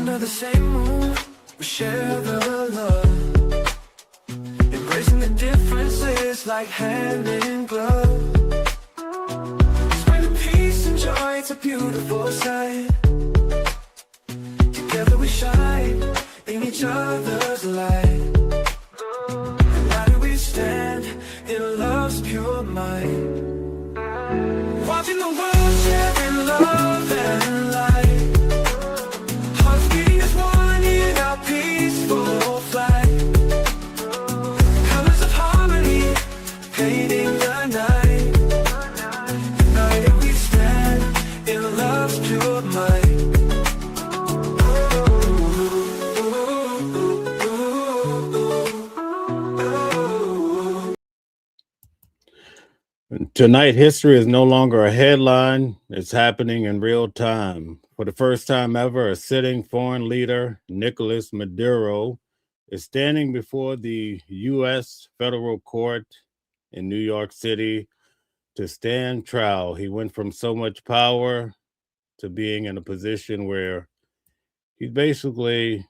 under the same moon, we share the love, embracing the differences like hand in glove. Spreading peace and joy, it's a beautiful sight. Together we shine in each other's light. United we stand in love's pure might. Watching the world share in love and light. Hearts beating as one in our peaceful flight. Colors of harmony painting the night. United we stand in love's pure might. Tonight, history is no longer a headline. It's happening in real time. For the first time ever, a sitting foreign leader, Nicolás Maduro, is standing before the U.S. Federal Court in New York City to stand trial. He went from so much power to being in a position where he's basically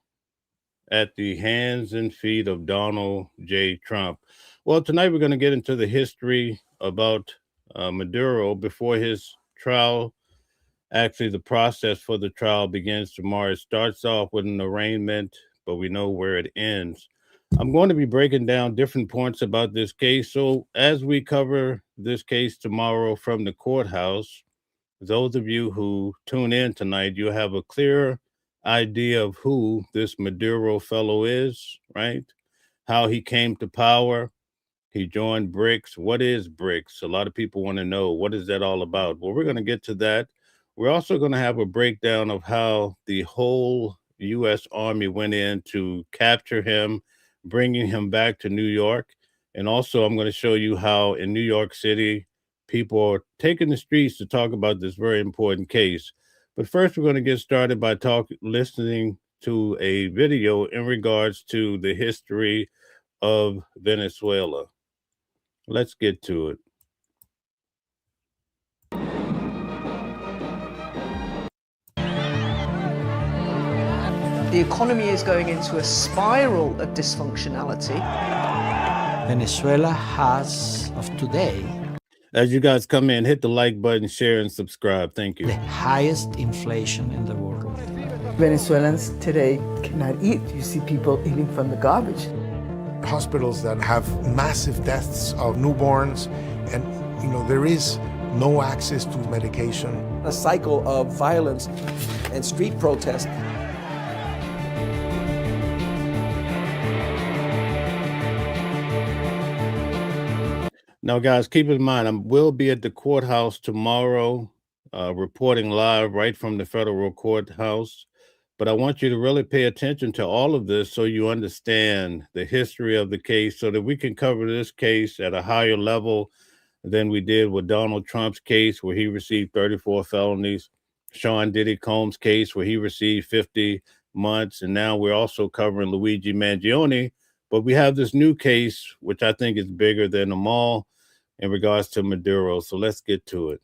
at the hands and feet of Donald J. Trump. Well, tonight we're going to get into the history about Maduro before his trial. Actually, the process for the trial begins tomorrow. It starts off with an arraignment, but we know where it ends. I'm going to be breaking down different points about this case. So as we cover this case tomorrow from the courthouse, those of you who tune in tonight, you have a clear idea of who this Maduro fellow is, right? How he came to power. He joined BRICS. What is BRICS? A lot of people want to know, what is that all about? Well, we're going to get to that. We're also going to have a breakdown of how the whole U.S. Army went in to capture him, bringing him back to New York. And also, I'm going to show you how in New York City, people are taking the streets to talk about this very important case. But first, we're going to get started by listening to a video in regards to the history of Venezuela. Let's get to it. The economy is going into a spiral of dysfunctionality. Venezuela has, of today, As you guys come in, hit the like button, share, and subscribe. Thank you. the highest inflation in the world. Venezuelans today cannot eat. You see people eating from the garbage. Hospitals that have massive deaths of newborns, and there is no access to medication. A cycle of violence and street protest. Now, guys, keep in mind, I will be at the courthouse tomorrow, reporting live right from the Federal Courthouse. But I want you to really pay attention to all of this so you understand the history of the case so that we can cover this case at a higher level than we did with Donald Trump's case, where he received 34 felonies, Sean Diddy Combs' case, where he received 50 months. And now we're also covering Luigi Mangione. But we have this new case, which I think is bigger than them all in regards to Maduro. So let's get to it.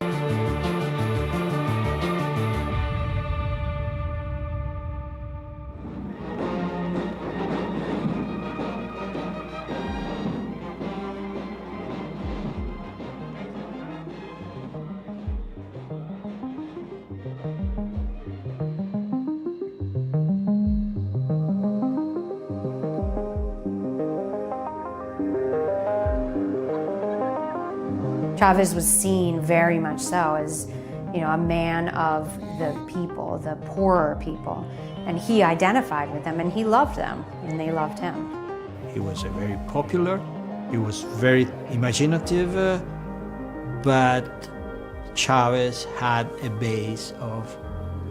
Chavez was seen very much so as, a man of the people, the poorer people. And he identified with them and he loved them and they loved him. He was very popular, he was very imaginative, but Chavez had a base of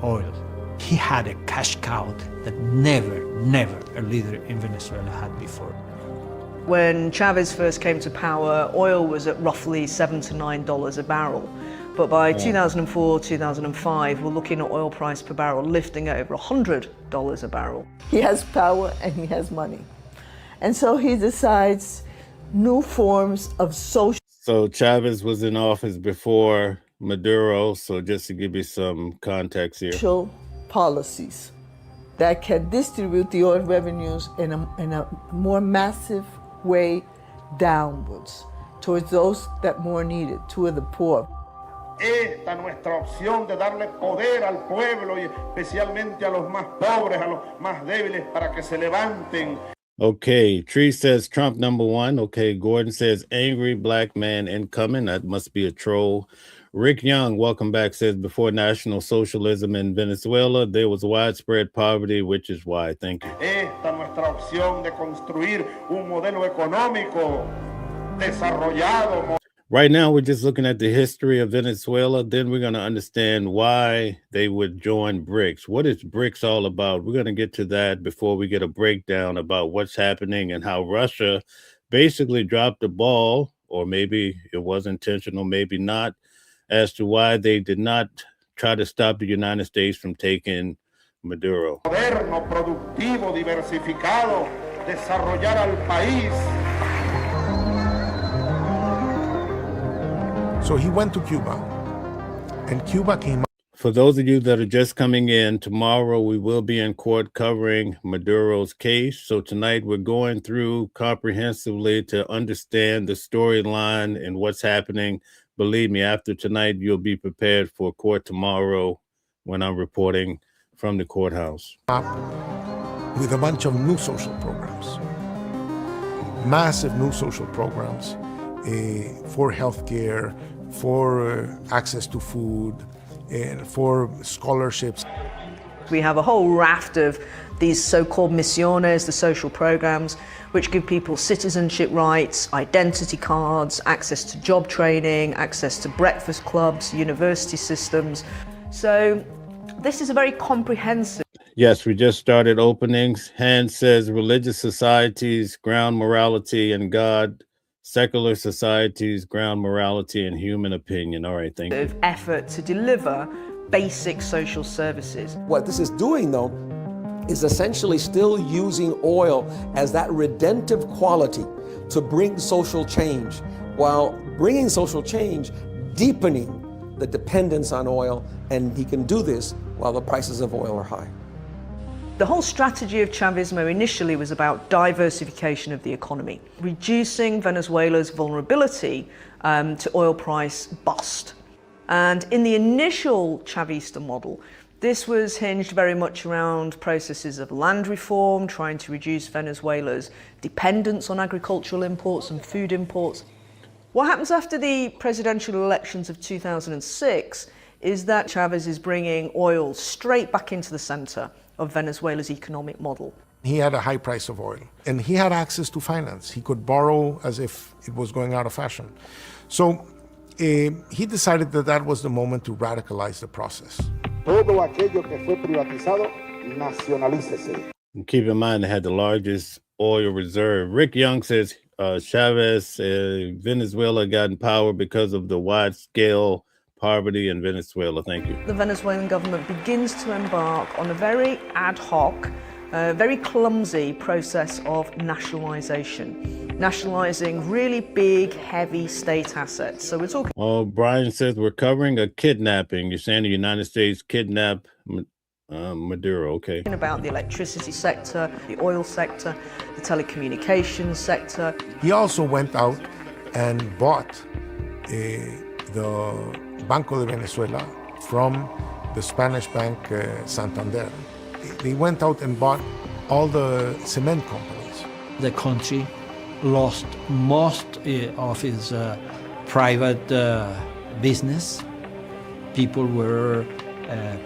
oil. He had a cash cow that never a leader in Venezuela had before. When Chavez first came to power, oil was at roughly $7 to $9 a barrel. But by 2004, 2005, we're looking at oil price per barrel lifting at over $100 a barrel. He has power and he has money. And so he decides new forms of social. So Chavez was in office before Maduro. So just to give you some context here. Policies that can distribute the oil revenues in a more massive way downwards towards those that more need it, toward the poor. Esta nuestra opción de darle poder al pueblo y especialmente a los más pobres, a los más débiles, para que se levanten. Okay, Tree says Trump #1. Okay, Gordon says angry black man incoming. That must be a troll. Rick Young, welcome back, says before National Socialism in Venezuela, there was widespread poverty, which is why. Thank you. Esta nuestra opción de construir un modelo económico desarrollado. Right now, we're just looking at the history of Venezuela. Then we're going to understand why they would join BRICS. What is BRICS all about? We're going to get to that before we get a breakdown about what's happening and how Russia basically dropped the ball, or maybe it was intentional, maybe not, as to why they did not try to stop the United States from taking Maduro. Moderno, productivo, diversificado, desarrollar al país. So he went to Cuba, and Cuba came up. For those of you that are just coming in, tomorrow we will be in court covering Maduro's case. So tonight we're going through comprehensively to understand the storyline and what's happening. Believe me, after tonight, you'll be prepared for court tomorrow when I'm reporting from the courthouse. With a bunch of new social programs, massive new social programs for healthcare, for access to food, and for scholarships. We have a whole raft of these so-called misiones, the social programs, which give people citizenship rights, identity cards, access to job training, access to breakfast clubs, university systems. So this is a very comprehensive. Yes, we just started openings. Hans says religious societies, ground morality and God. Secular societies, ground morality and human opinion. All right, thank you. Effort to deliver basic social services. What this is doing, though, is essentially still using oil as that redemptive quality to bring social change, while bringing social change, deepening the dependence on oil, and he can do this while the prices of oil are high. The whole strategy of Chavismo initially was about diversification of the economy, reducing Venezuela's vulnerability to oil price bust. And in the initial Chavista model, this was hinged very much around processes of land reform, trying to reduce Venezuela's dependence on agricultural imports and food imports. What happens after the presidential elections of 2006 is that Chavez is bringing oil straight back into the center of Venezuela's economic model. He had a high price of oil, and he had access to finance. He could borrow as if it was going out of fashion. So he decided that that was the moment to radicalize the process. Todo aquello que fue privatizado, nacionalícese. And keep in mind, they had the largest oil reserve. Rick Young says Chavez, Venezuela got in power because of the wide-scale poverty in Venezuela. Thank you. The Venezuelan government begins to embark on a very ad hoc, very clumsy process of nationalization, nationalizing really big, heavy state assets. So we're talking. Oh, Brian says we're covering a kidnapping. You're saying the United States kidnapped Maduro. Okay. About the electricity sector, the oil sector, the telecommunications sector. He also went out and bought the Banco de Venezuela from the Spanish bank Santander. They went out and bought all the cement companies. The country lost most of its private business. People were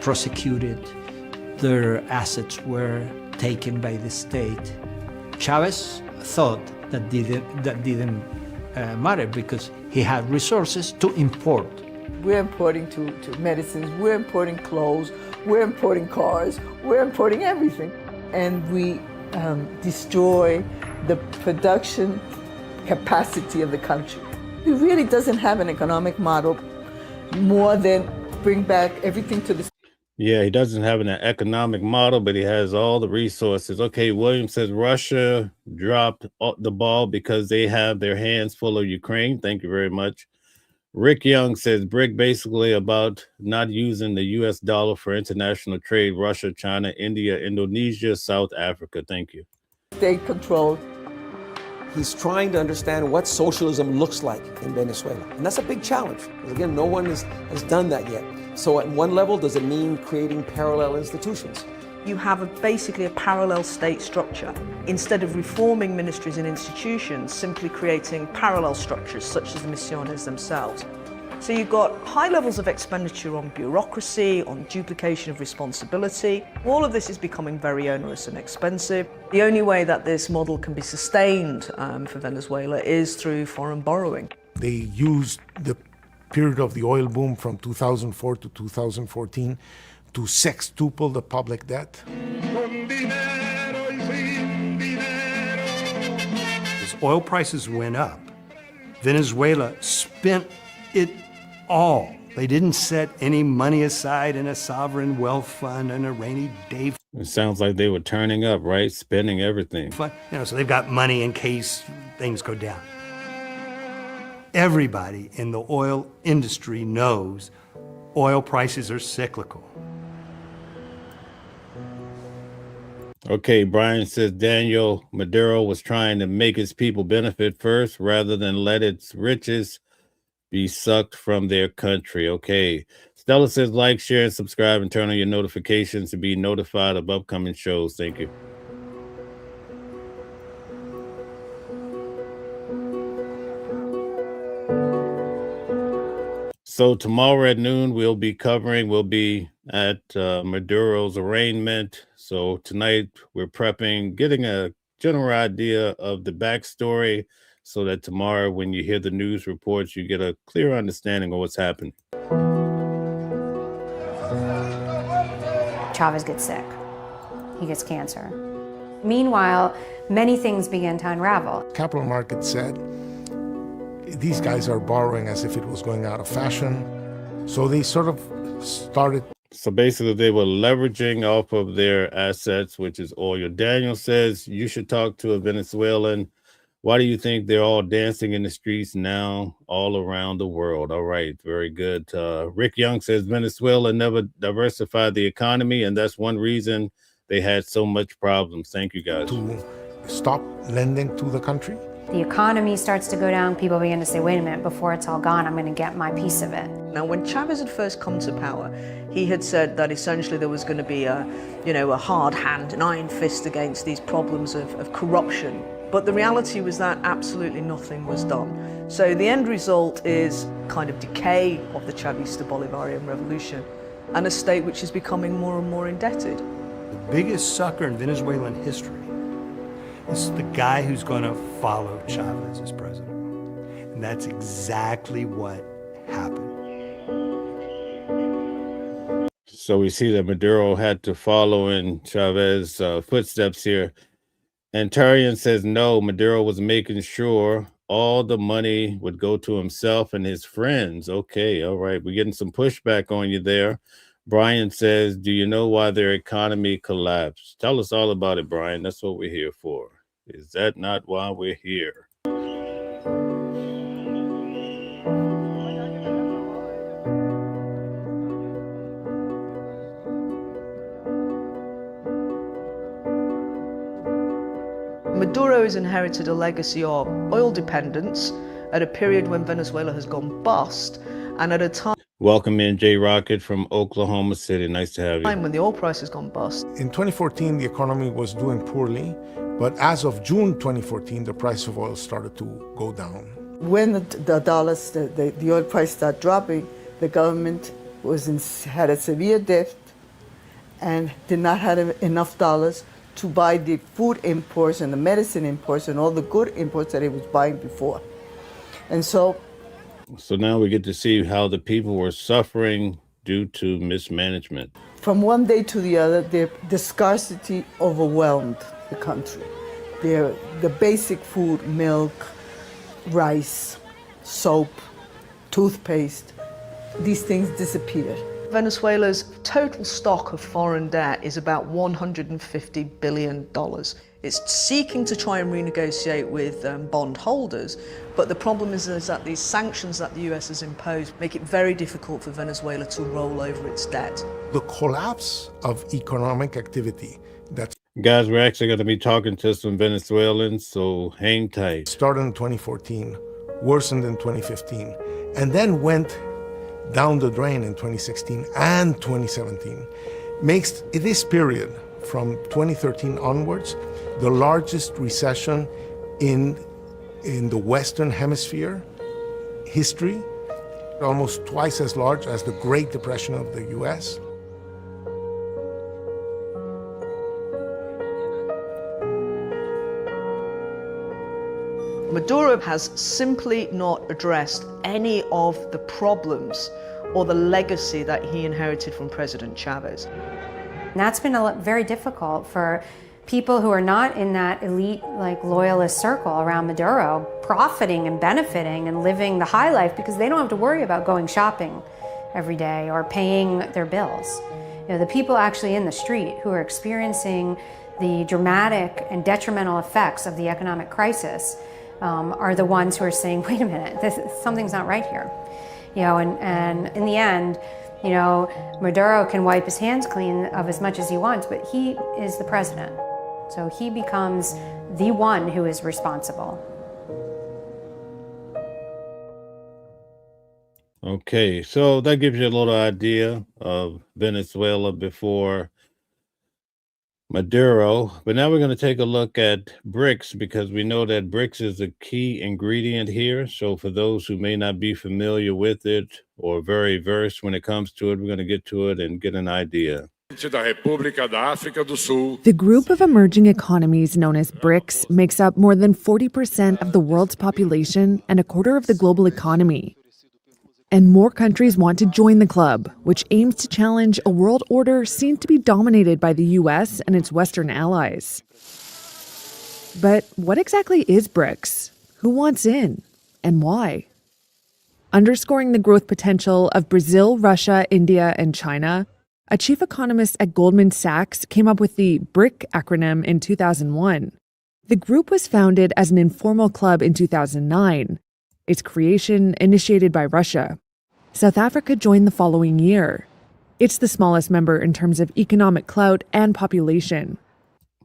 prosecuted. Their assets were taken by the state. Chavez thought that didn't matter because he had resources to import. We're importing to medicines, we're importing clothes, we're importing cars, we're importing everything. And we destroy the production capacity of the country. He really doesn't have an economic model more than bring back everything to the. Yeah, he doesn't have an economic model, but he has all the resources. Okay, William says Russia dropped the ball because they have their hands full of Ukraine. Thank you very much. Rick Young says BRIC basically about not using the US dollar for international trade, Russia, China, India, Indonesia, South Africa. Thank you. State control. He's trying to understand what socialism looks like in Venezuela. And that's a big challenge, because again, no one has done that yet. So at one level, does it mean creating parallel institutions? You have basically a parallel state structure. Instead of reforming ministries and institutions, simply creating parallel structures such as the misiones themselves. So you've got high levels of expenditure on bureaucracy, on duplication of responsibility. All of this is becoming very onerous and expensive. The only way that this model can be sustained for Venezuela is through foreign borrowing. They used the period of the oil boom from 2004 to 2014 to sextuple the public debt. As oil prices went up, Venezuela spent it all. They didn't set any money aside in a sovereign wealth fund and a rainy day It sounds like they were turning up, right? Spending everything. fund. So they've got money in case things go down. Everybody in the oil industry knows oil prices are cyclical. Okay, Brian says Daniel Maduro was trying to make his people benefit first rather than let its riches be sucked from their country. Okay. Stella says like, share, and subscribe, and turn on your notifications to be notified of upcoming shows. Thank you. So tomorrow at noon, we'll be at Maduro's arraignment. So tonight we're prepping, getting a general idea of the backstory so that tomorrow when you hear the news reports, you get a clear understanding of what's happening. Chavez gets sick. He gets cancer. Meanwhile, many things begin to unravel. Capital markets said, these guys are borrowing as if it was going out of fashion. So they sort of started. So basically they were leveraging off of their assets, which is oil. Daniel says you should talk to a Venezuelan. Why do you think they're all dancing in the streets now all around the world? All right, very good. Rick Young says Venezuela never diversified the economy, and that's one reason they had so much problems. Thank you, guys. To stop lending to the country. The economy starts to go down. People begin to say, wait a minute, before it's all gone, I'm going to get my piece of it. Now, when Chavez had first come to power, he had said that essentially there was going to be a hard hand, an iron fist against these problems of corruption. But the reality was that absolutely nothing was done. So the end result is kind of decay of the Chavista Bolivarian revolution and a state which is becoming more and more indebted. The biggest sucker in Venezuelan history is the guy who's going to follow Chavez as president. And that's exactly what happened. So we see that Maduro had to follow in Chavez's footsteps here. And Tarian says, no, Maduro was making sure all the money would go to himself and his friends. Okay, all right. We're getting some pushback on you there. Brian says, do you know why their economy collapsed? Tell us all about it, Brian. That's what we're here for. Is that not why we're here? Maduro has inherited a legacy of oil dependence at a period when Venezuela has gone bust and at a time Welcome in, Jay Rocket from Oklahoma City. Nice to have you. when the oil price has gone bust. In 2014, the economy was doing poorly, but as of June 2014, the price of oil started to go down. When the oil price started dropping, the government had a severe debt and did not have enough dollars to buy the food imports and the medicine imports and all the good imports that it was buying before. And so now we get to see how the people were suffering due to mismanagement. from one day to the other, the scarcity overwhelmed the country. The basic food, milk, rice, soap, toothpaste, these things disappeared. Venezuela's total stock of foreign debt is about $150 billion. It's seeking to try and renegotiate with bondholders, but the problem is that these sanctions that the US has imposed make it very difficult for Venezuela to roll over its debt. The collapse of economic activity that Guys, we're actually going to be talking to some Venezuelans, so hang tight. started in 2014, worsened in 2015, and then went down the drain in 2016 and 2017, makes this period from 2013 onwards the largest recession in the Western Hemisphere history, almost twice as large as the Great Depression of the US. Maduro has simply not addressed any of the problems or the legacy that he inherited from President Chavez. And that's been very difficult for people who are not in that elite, like, loyalist circle around Maduro, profiting and benefiting and living the high life because they don't have to worry about going shopping every day or paying their bills. You know, the people actually in the street who are experiencing the dramatic and detrimental effects of the economic crisis are the ones who are saying, wait a minute, something's not right here. You know, and in the end, you know, Maduro can wipe his hands clean of as much as he wants, but he is the president. So he becomes the one who is responsible. Okay, so that gives you a little idea of Venezuela before Maduro. But now we're going to take a look at BRICS, because we know that BRICS is a key ingredient here. So for those who may not be familiar with it or very versed when it comes to it, we're going to get to it and get an idea. The group of emerging economies known as BRICS makes up more than 40% of the world's population and a quarter of the global economy. And more countries want to join the club, which aims to challenge a world order seen to be dominated by the US and its Western allies. But what exactly is BRICS? Who wants in? And why? Underscoring the growth potential of Brazil, Russia, India, and China, a chief economist at Goldman Sachs came up with the BRIC acronym in 2001. The group was founded as an informal club in 2009. Its creation initiated by Russia. South Africa joined the following year. It's the smallest member in terms of economic clout and population.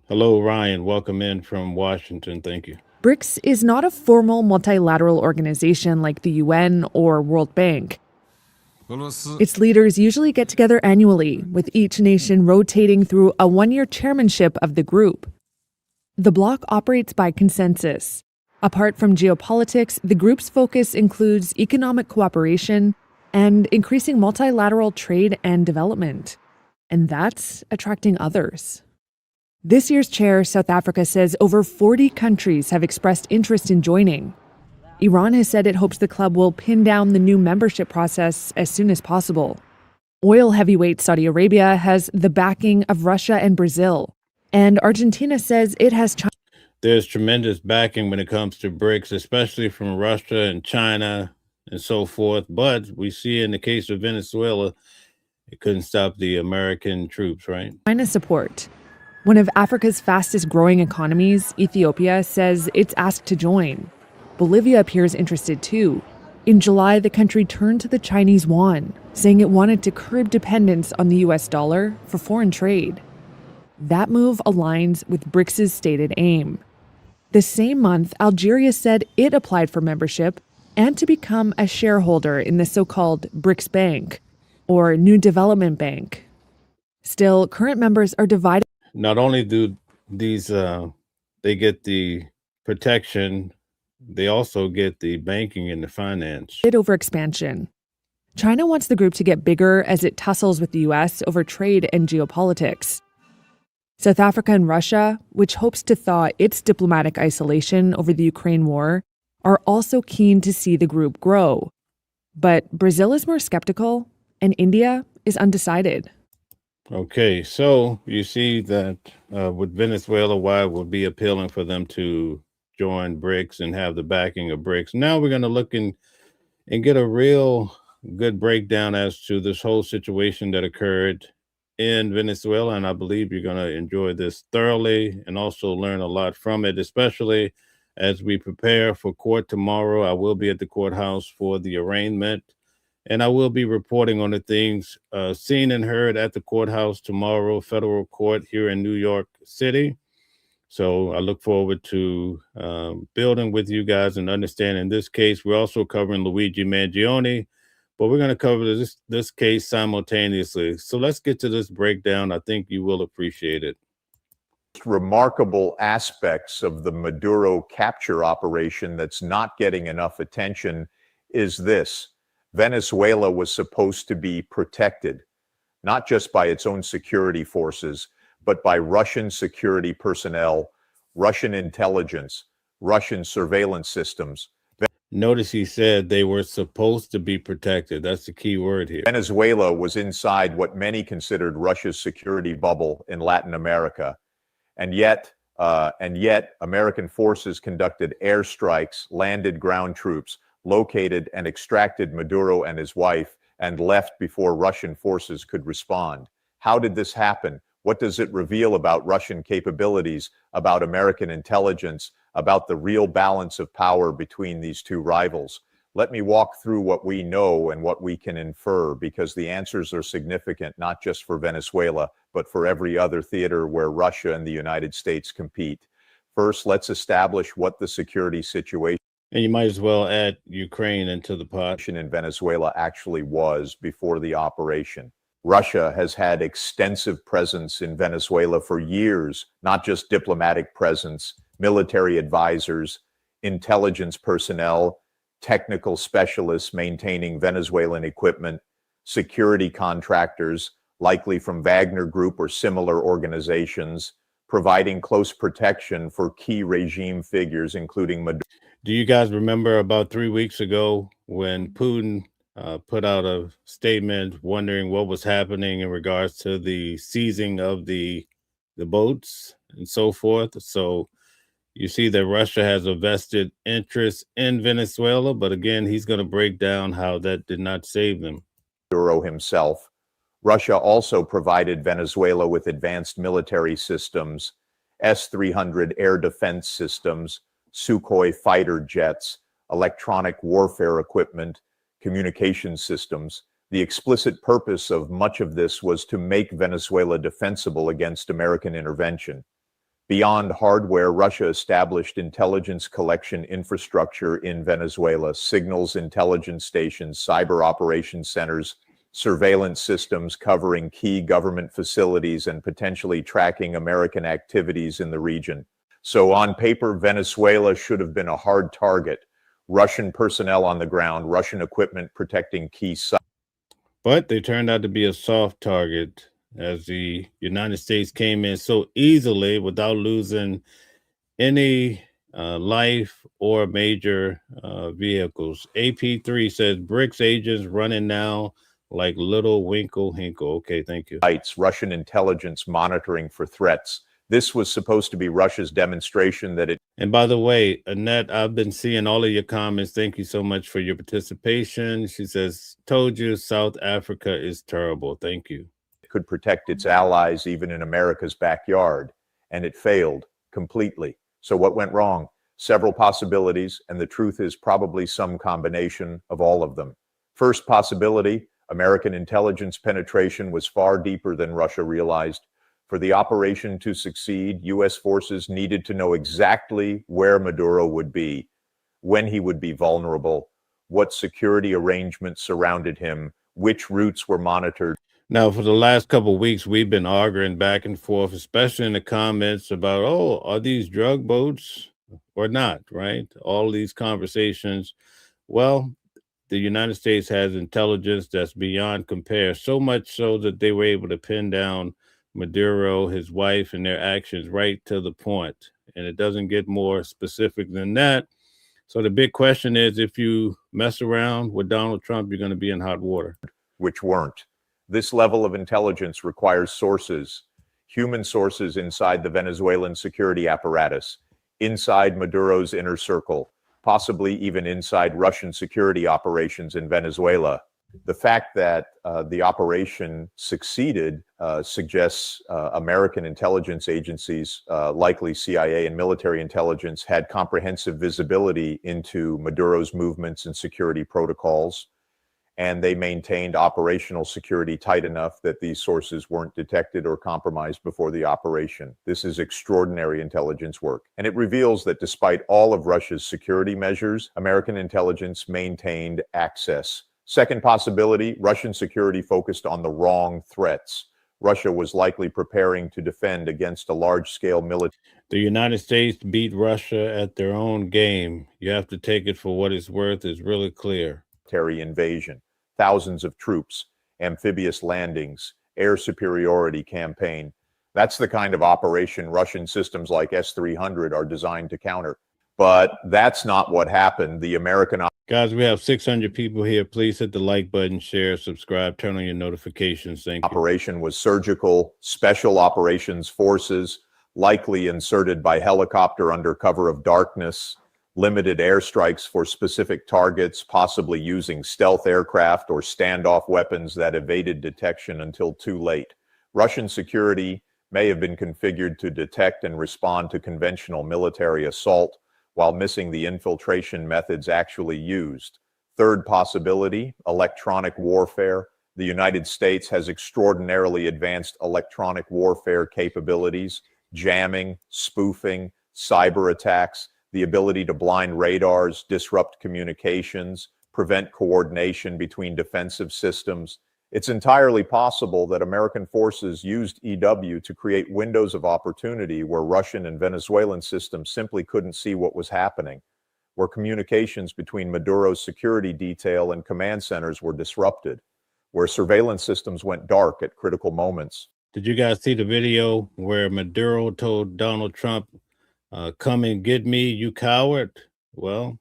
Hello, Ryan. Welcome in from Washington. Thank you. BRICS is not a formal multilateral organization like the UN or World Bank. Its leaders usually get together annually, with each nation rotating through a one-year chairmanship of the group. The bloc operates by consensus. Apart from geopolitics, the group's focus includes economic cooperation and increasing multilateral trade and development. And that's attracting others. This year's chair, South Africa, says over 40 countries have expressed interest in joining. Iran has said it hopes the club will pin down the new membership process as soon as possible. Oil heavyweight Saudi Arabia has the backing of Russia and Brazil. And Argentina says it has China. There's tremendous backing when it comes to BRICS, especially from Russia and China and so forth. But we see in the case of Venezuela, it couldn't stop the American troops, right? China support. One of Africa's fastest growing economies, Ethiopia, says it's asked to join. Bolivia appears interested too. In July, the country turned to the Chinese yuan, saying it wanted to curb dependence on the US dollar for foreign trade. That move aligns with BRICS' stated aim. The same month, Algeria said it applied for membership and to become a shareholder in the so-called BRICS Bank, or New Development Bank. Still, current members are divided. Not only do these, they get the protection, they also get the banking and the finance. Over expansion. China wants the group to get bigger as it tussles with the US over trade and geopolitics. South Africa and Russia, which hopes to thaw its diplomatic isolation over the Ukraine war, are also keen to see the group grow. But Brazil is more skeptical, and India is undecided. Okay, so you see that with Venezuela, why it would be appealing for them to join BRICS and have the backing of BRICS. Now we're going to look and get a real good breakdown as to this whole situation that occurred in Venezuela, and I believe you're going to enjoy this thoroughly and also learn a lot from it, especially as we prepare for court tomorrow. I will be at the courthouse for the arraignment, and I will be reporting on the things seen and heard at the courthouse tomorrow, federal court here in New York City. So I look forward to building with you guys and understanding this case. We're also covering Luigi Mangione, but we're going to cover this case simultaneously. So let's get to this breakdown. I think you will appreciate it. Remarkable aspects of the Maduro capture operation that's not getting enough attention is this. Venezuela was supposed to be protected, not just by its own security forces, but by Russian security personnel, Russian intelligence, Russian surveillance systems. Notice he said they were supposed to be protected. That's the key word here. Venezuela was inside what many considered Russia's security bubble in Latin America. And yet American forces conducted airstrikes, landed ground troops, located and extracted Maduro and his wife, and left before Russian forces could respond. How did this happen? What does it reveal about Russian capabilities, about American intelligence, about the real balance of power between these two rivals? Let me walk through what we know and what we can infer, because the answers are significant, not just for Venezuela, but for every other theater where Russia and the United States compete. First, let's establish what the security situation And you might as well add Ukraine into the pot. in Venezuela actually was before the operation. Russia has had extensive presence in Venezuela for years, not just diplomatic presence, military advisors, intelligence personnel, technical specialists maintaining Venezuelan equipment, security contractors, likely from Wagner Group or similar organizations, providing close protection for key regime figures, including Maduro. Do you guys remember about 3 weeks ago when Putin put out a statement wondering what was happening in regards to the seizing of the boats and so forth? So you see that Russia has a vested interest in Venezuela, but again, he's going to break down how that did not save them. Maduro himself. Russia also provided Venezuela with advanced military systems, S-300 air defense systems, Sukhoi fighter jets, electronic warfare equipment, communication systems. The explicit purpose of much of this was to make Venezuela defensible against American intervention. Beyond hardware, Russia established intelligence collection infrastructure in Venezuela, signals intelligence stations, cyber operations centers, surveillance systems covering key government facilities and potentially tracking American activities in the region. So on paper, Venezuela should have been a hard target. Russian personnel on the ground, Russian equipment protecting key sites. But they turned out to be a soft target as the United States came in so easily without losing any life or major vehicles. AP3 says BRICS agents running now like little Winkle Hinkle. Okay, thank you. Russian intelligence monitoring for threats. This was supposed to be Russia's demonstration that it. And by the way, Annette, I've been seeing all of your comments. Thank you so much for your participation. She says, told you South Africa is terrible. Thank you. Could protect its allies even in America's backyard, and it failed completely. So what went wrong? Several possibilities, and the truth is probably some combination of all of them. First possibility, American intelligence penetration was far deeper than Russia realized. For the operation to succeed, U.S. forces needed to know exactly where Maduro would be, when he would be vulnerable, what security arrangements surrounded him, which routes were monitored. Now, for the last couple of weeks, we've been arguing back and forth, especially in the comments about, oh, are these drug boats or not, right? All these conversations. Well, the United States has intelligence that's beyond compare, so much so that they were able to pin down Maduro, his wife, and their actions right to the point. And it doesn't get more specific than that. So the big question is, if you mess around with Donald Trump, you're going to be in hot water. Which weren't. This level of intelligence requires sources, human sources inside the Venezuelan security apparatus, inside Maduro's inner circle, possibly even inside Russian security operations in Venezuela. The fact that the operation succeeded suggests American intelligence agencies, likely CIA and military intelligence, had comprehensive visibility into Maduro's movements and security protocols, and they maintained operational security tight enough that these sources weren't detected or compromised before the operation. This is extraordinary intelligence work, and it reveals that despite all of Russia's security measures, American intelligence maintained access. Second possibility, Russian security focused on the wrong threats. Russia was likely preparing to defend against a large-scale military. The United States beat Russia at their own game. You have to take it for what it's worth. It's really clear. Invasion, thousands of troops, amphibious landings, air superiority campaign. That's the kind of operation Russian systems like S-300 are designed to counter. But that's not what happened. The American Guys, we have 600 people here. Please hit the like button, share, subscribe, turn on your notifications. Thank you. Operation was surgical, special operations forces, likely inserted by helicopter under cover of darkness, limited airstrikes for specific targets, possibly using stealth aircraft or standoff weapons that evaded detection until too late. Russian security may have been configured to detect and respond to conventional military assault, while missing the infiltration methods actually used. Third possibility, electronic warfare. The United States has extraordinarily advanced electronic warfare capabilities, jamming, spoofing, cyber attacks, the ability to blind radars, disrupt communications, prevent coordination between defensive systems. It's entirely possible that American forces used EW to create windows of opportunity where Russian and Venezuelan systems simply couldn't see what was happening, where communications between Maduro's security detail and command centers were disrupted, where surveillance systems went dark at critical moments. Did you guys see the video where Maduro told Donald Trump, come and get me, you coward? Well,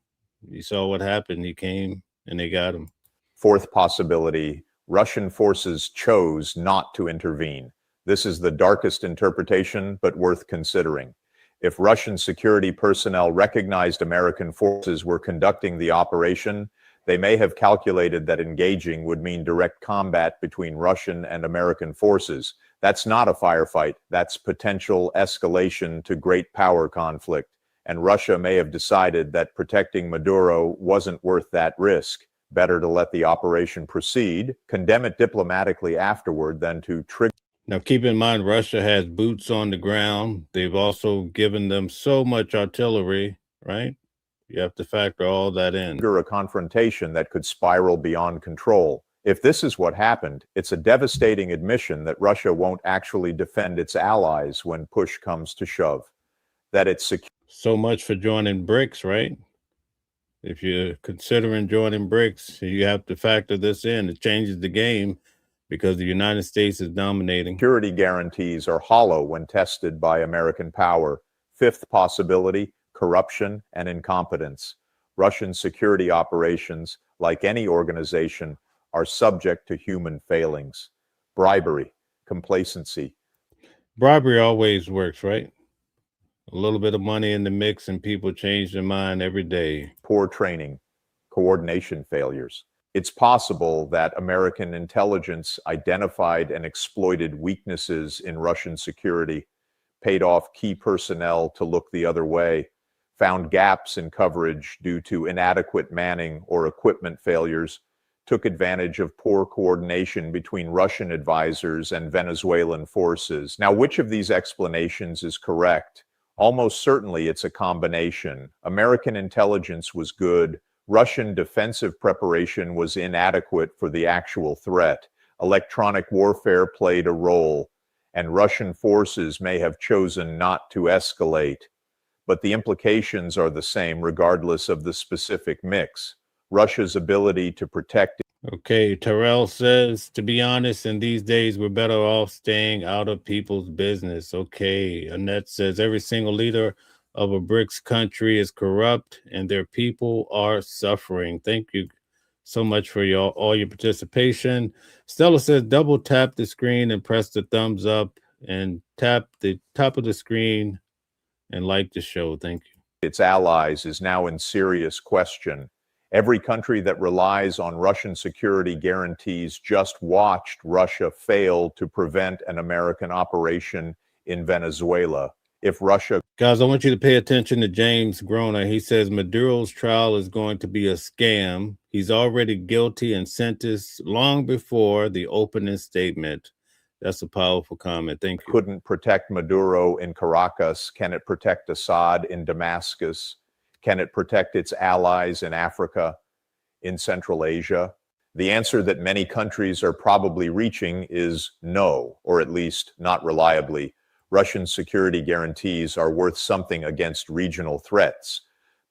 you saw what happened. He came and they got him. Fourth possibility, Russian forces chose not to intervene. This is the darkest interpretation, but worth considering. If Russian security personnel recognized American forces were conducting the operation, they may have calculated that engaging would mean direct combat between Russian and American forces. That's not a firefight. That's potential escalation to great power conflict. And Russia may have decided that protecting Maduro wasn't worth that risk. Better to let the operation proceed, condemn it diplomatically afterward than to trigger. Now, keep in mind, Russia has boots on the ground. They've also given them so much artillery, right? You have to factor all that in. A confrontation that could spiral beyond control. If this is what happened, it's a devastating admission that Russia won't actually defend its allies when push comes to shove. That it's secure. So much for joining BRICS, right? If you're considering joining BRICS, you have to factor this in. It changes the game because the United States is dominating. Security guarantees are hollow when tested by American power. Fifth possibility, corruption and incompetence. Russian security operations, like any organization, are subject to human failings. Bribery, complacency. Bribery always works, right? A little bit of money in the mix and people change their mind every day. Poor training, coordination failures. It's possible that American intelligence identified and exploited weaknesses in Russian security, paid off key personnel to look the other way, found gaps in coverage due to inadequate manning or equipment failures, took advantage of poor coordination between Russian advisors and Venezuelan forces. Now, which of these explanations is correct? Almost certainly it's a combination. American intelligence was good. Russian defensive preparation was inadequate for the actual threat. Electronic warfare played a role, and Russian forces may have chosen not to escalate. But the implications are the same regardless of the specific mix. Russia's ability to protect. Okay, Terrell says, to be honest, in these days, we're better off staying out of people's business. Okay, Annette says, every single leader of a BRICS country is corrupt and their people are suffering. Thank you so much for all your participation. Stella says, double tap the screen and press the thumbs up and tap the top of the screen and like the show. Thank you. Its allies is now in serious question. Every country that relies on Russian security guarantees just watched Russia fail to prevent an American operation in Venezuela. If Russia... Guys, I want you to pay attention to James Groner. He says Maduro's trial is going to be a scam. He's already guilty and sentenced long before the opening statement. That's a powerful comment. Thank you. Couldn't protect Maduro in Caracas. Can it protect Assad in Damascus? Can it protect its allies in Africa, in Central Asia? The answer that many countries are probably reaching is no, or at least not reliably. Russian security guarantees are worth something against regional threats,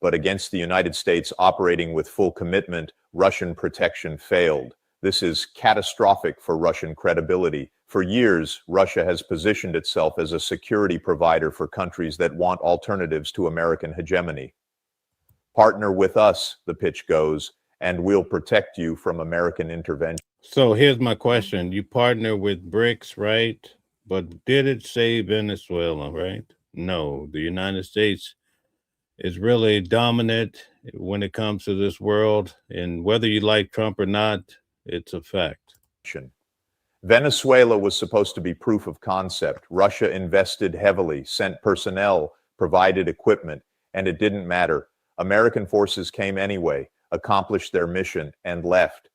but against the United States operating with full commitment, Russian protection failed. This is catastrophic for Russian credibility. For years, Russia has positioned itself as a security provider for countries that want alternatives to American hegemony. Partner with us, the pitch goes, and we'll protect you from American intervention. So here's my question. You partner with BRICS, right? But did it say Venezuela, right? No, the United States is really dominant when it comes to this world. And whether you like Trump or not, it's a fact. Venezuela was supposed to be proof of concept. Russia invested heavily, sent personnel, provided equipment, and it didn't matter. American forces came anyway, accomplished their mission, and left.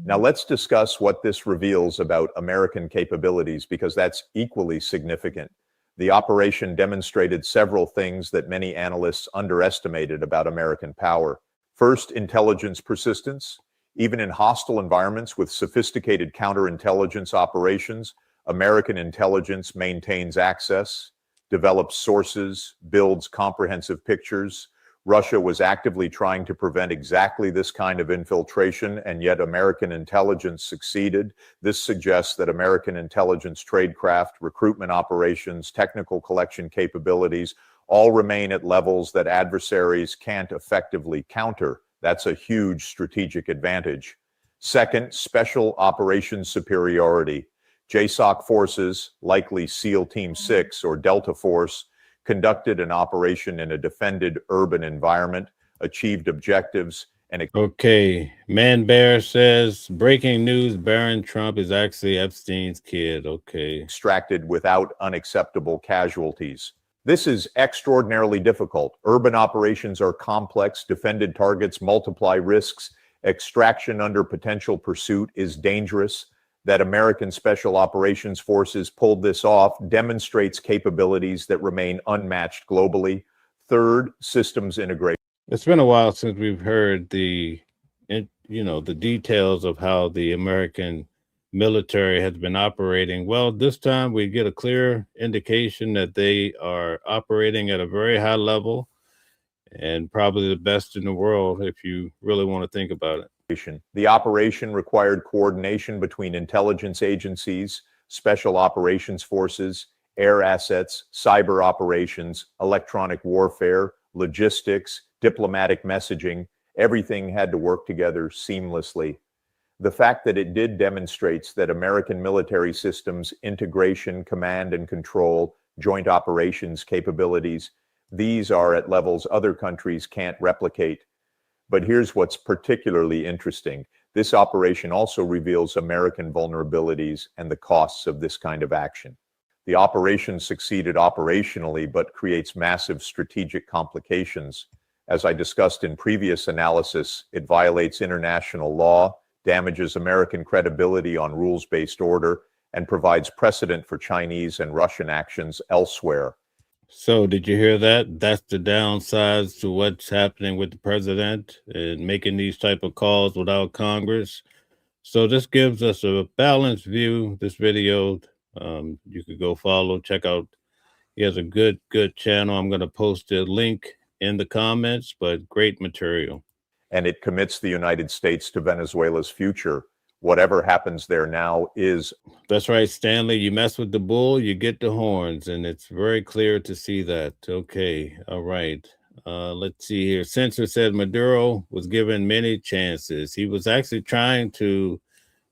Now let's discuss what this reveals about American capabilities, because that's equally significant. The operation demonstrated several things that many analysts underestimated about American power. First, intelligence persistence. Even in hostile environments with sophisticated counterintelligence operations, American intelligence maintains access, develops sources, builds comprehensive pictures. Russia was actively trying to prevent exactly this kind of infiltration, and yet American intelligence succeeded. This suggests that American intelligence tradecraft, recruitment operations, technical collection capabilities all remain at levels that adversaries can't effectively counter. That's a huge strategic advantage. Second, special operations superiority. JSOC forces, likely SEAL Team 6 or Delta Force, conducted an operation in a defended urban environment, achieved objectives, and... Okay, Man Bear says, breaking news, Barron Trump is actually Epstein's kid. Okay. Extracted without unacceptable casualties. This is extraordinarily difficult. Urban operations are complex, defended targets multiply risks, extraction under potential pursuit is dangerous. That American Special Operations Forces pulled this off demonstrates capabilities that remain unmatched globally. Third, systems integration. It's been a while since we've heard the details of how the American military has been operating. Well, this time we get a clear indication that they are operating at a very high level and probably the best in the world if you really want to think about it. The operation required coordination between intelligence agencies, special operations forces, air assets, cyber operations, electronic warfare, logistics, diplomatic messaging. Everything had to work together seamlessly. The fact that it did demonstrates that American military systems, integration, command and control, joint operations capabilities, these are at levels other countries can't replicate. But here's what's particularly interesting. This operation also reveals American vulnerabilities and the costs of this kind of action. The operation succeeded operationally, but creates massive strategic complications. As I discussed in previous analysis, it violates international law, damages American credibility on rules-based order, and provides precedent for Chinese and Russian actions elsewhere. So did you hear that? That's the downsides to what's happening with the president and making these type of calls without Congress. So this gives us a balanced view. This video, you could go follow, check out. He has a good channel. I'm going to post a link in the comments, but great material. And it commits the United States to Venezuela's future. Whatever happens there now is... That's right, Stanley. You mess with the bull, you get the horns, and it's very clear to see that. Okay, all right. Let's see here. Censor said Maduro was given many chances. He was actually trying to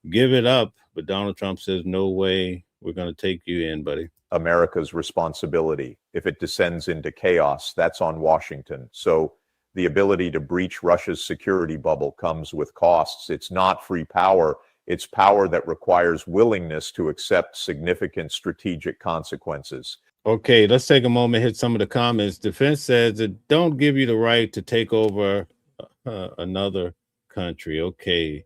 give it up, but Donald Trump says, no way, we're going to take you in, buddy. America's responsibility. If it descends into chaos, that's on Washington. So The ability to breach Russia's security bubble comes with costs. It's not free power. It's power that requires willingness to accept significant strategic consequences. Okay, let's take a moment, hit some of the comments. Defense says it don't give you the right to take over another country. Okay.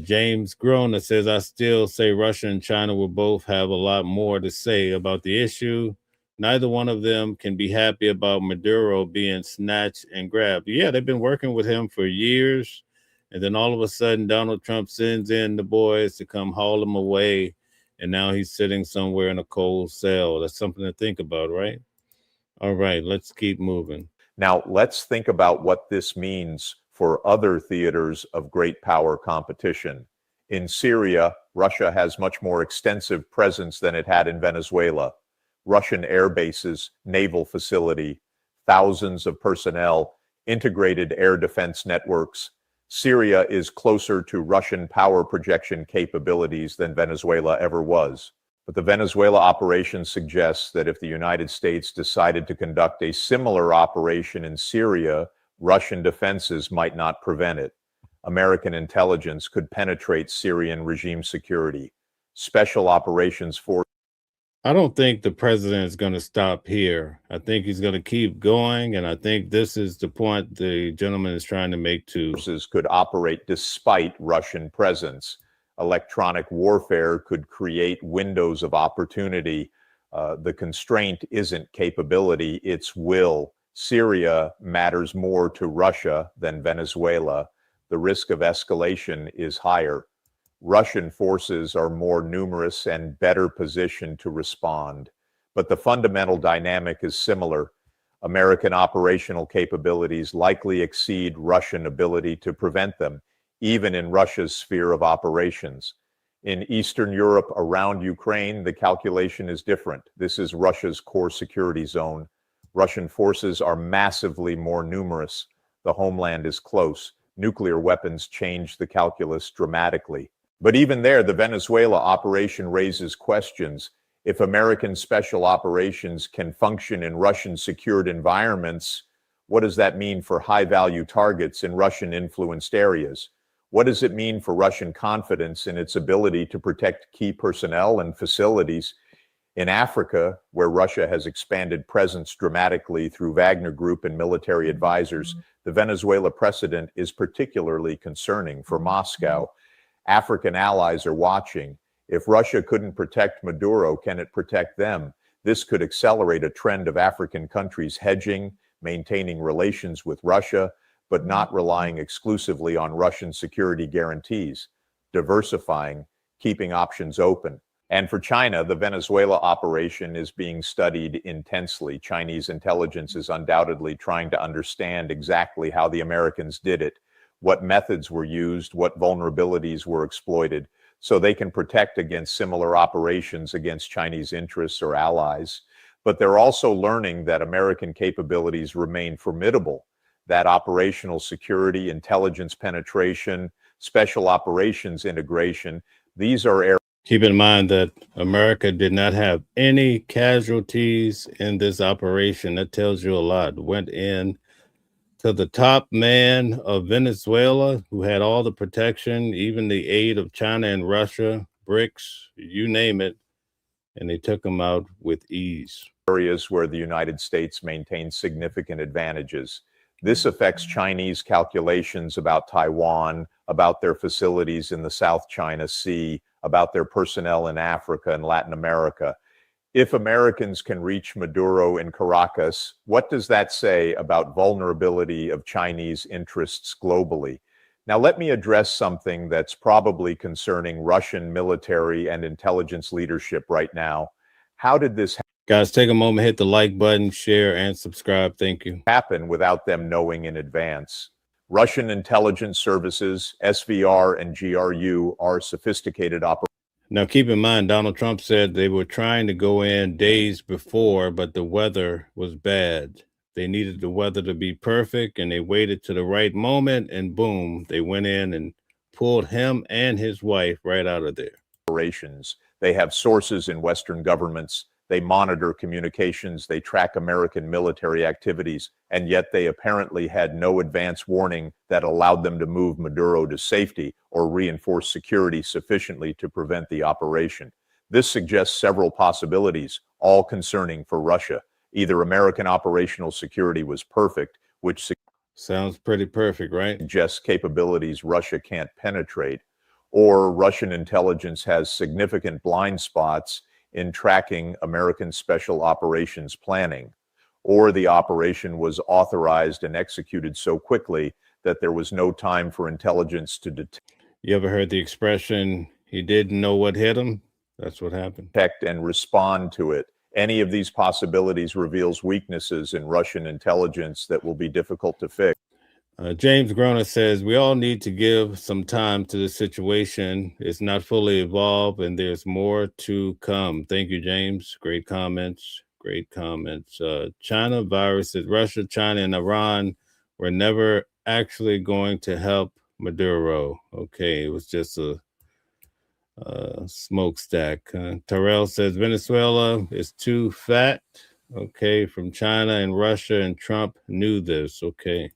James Grona says, I still say Russia and China will both have a lot more to say about the issue. Neither one of them can be happy about Maduro being snatched and grabbed. Yeah, they've been working with him for years. And then all of a sudden, Donald Trump sends in the boys to come haul him away. And now he's sitting somewhere in a cold cell. That's something to think about, right? All right, let's keep moving. Now, let's think about what this means for other theaters of great power competition. In Syria, Russia has much more extensive presence than it had in Venezuela. Russian air bases, naval facility, thousands of personnel, integrated air defense networks. Syria is closer to Russian power projection capabilities than Venezuela ever was. But the Venezuela operation suggests that if the United States decided to conduct a similar operation in Syria, Russian defenses might not prevent it. American intelligence could penetrate Syrian regime security. Special operations force. I don't think the president is going to stop here. I think he's going to keep going. And I think this is the point the gentleman is trying to make too. Forces could operate despite Russian presence. Electronic warfare could create windows of opportunity. The constraint isn't capability, it's will. Syria matters more to Russia than Venezuela. The risk of escalation is higher. Russian forces are more numerous and better positioned to respond. But the fundamental dynamic is similar. American operational capabilities likely exceed Russian ability to prevent them, even in Russia's sphere of operations. In Eastern Europe around Ukraine, the calculation is different. This is Russia's core security zone. Russian forces are massively more numerous. The homeland is close. Nuclear weapons change the calculus dramatically. But even there, the Venezuela operation raises questions. If American special operations can function in Russian-secured environments, what does that mean for high-value targets in Russian-influenced areas? What does it mean for Russian confidence in its ability to protect key personnel and facilities? In Africa, where Russia has expanded presence dramatically through Wagner Group and military advisors, the Venezuela precedent is particularly concerning for Moscow. African allies are watching. If Russia couldn't protect Maduro, can it protect them? This could accelerate a trend of African countries hedging, maintaining relations with Russia, but not relying exclusively on Russian security guarantees, diversifying, keeping options open. And for China, the Venezuela operation is being studied intensely. Chinese intelligence is undoubtedly trying to understand exactly how the Americans did it, what methods were used, what vulnerabilities were exploited, so they can protect against similar operations against Chinese interests or allies. But they're also learning that American capabilities remain formidable, that operational security, intelligence penetration, special operations integration, these are areas. Keep in mind that America did not have any casualties in this operation. That tells you a lot. Went in to the top man of Venezuela, who had all the protection, even the aid of China and Russia, BRICS, you name it, and they took him out with ease. Areas where the United States maintains significant advantages. This affects Chinese calculations about Taiwan, about their facilities in the South China Sea, about their personnel in Africa and Latin America. If Americans can reach Maduro in Caracas, what does that say about vulnerability of Chinese interests globally? Now, let me address something that's probably concerning Russian military and intelligence leadership right now. How did this Guys, take a moment, hit the like button, share, and subscribe. Thank you. Happen without them knowing in advance? Russian intelligence services, SVR and GRU, are sophisticated operations. Now, keep in mind, Donald Trump said they were trying to go in days before, but the weather was bad. They needed the weather to be perfect, and they waited to the right moment, and boom, they went in and pulled him and his wife right out of there. They have sources in Western governments. They monitor communications, they track American military activities, and yet they apparently had no advance warning that allowed them to move Maduro to safety or reinforce security sufficiently to prevent the operation. This suggests several possibilities, all concerning for Russia. Either American operational security was perfect, which sounds pretty perfect, right? suggests capabilities Russia can't penetrate, or Russian intelligence has significant blind spots in tracking American special operations planning, or the operation was authorized and executed so quickly that there was no time for intelligence to detect. You ever heard the expression, he didn't know what hit him? That's what happened. Detect and respond to it. Any of these possibilities reveals weaknesses in Russian intelligence that will be difficult to fix. James Groner says, we all need to give some time to the situation. It's not fully evolved and there's more to come. Thank you, James. Great comments. Great comments. China virus says Russia, China, and Iran were never actually going to help Maduro. Okay, it was just a smokestack. Terrell says Venezuela is too fat. Okay, from China and Russia, and Trump knew this. Okay.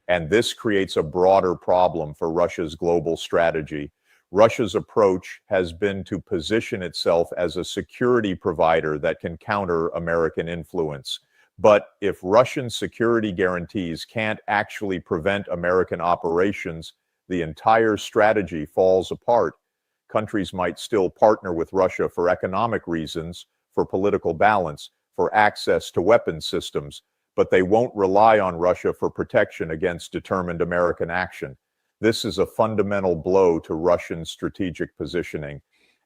And this creates a broader problem for Russia's global strategy. Russia's approach has been to position itself as a security provider that can counter American influence. But if Russian security guarantees can't actually prevent American operations, the entire strategy falls apart. Countries might still partner with Russia for economic reasons, for political balance, for access to weapons systems, but they won't rely on Russia for protection against determined American action. This is a fundamental blow to Russian strategic positioning,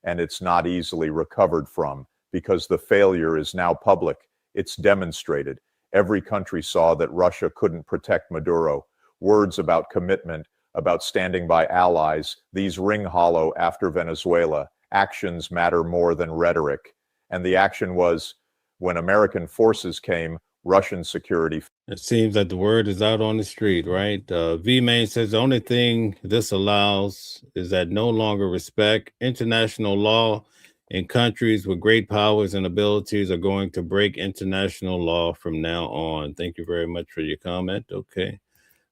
and it's not easily recovered from because the failure is now public. It's demonstrated. Every country saw that Russia couldn't protect Maduro. Words about commitment, about standing by allies, these ring hollow after Venezuela. Actions matter more than rhetoric. And the action was, when American forces came, Russian security. It seems that the word is out on the street, right? V-Main says the only thing this allows is that no longer respect international law, and countries with great powers and abilities are going to break international law from now on. Thank you very much for your comment. Okay,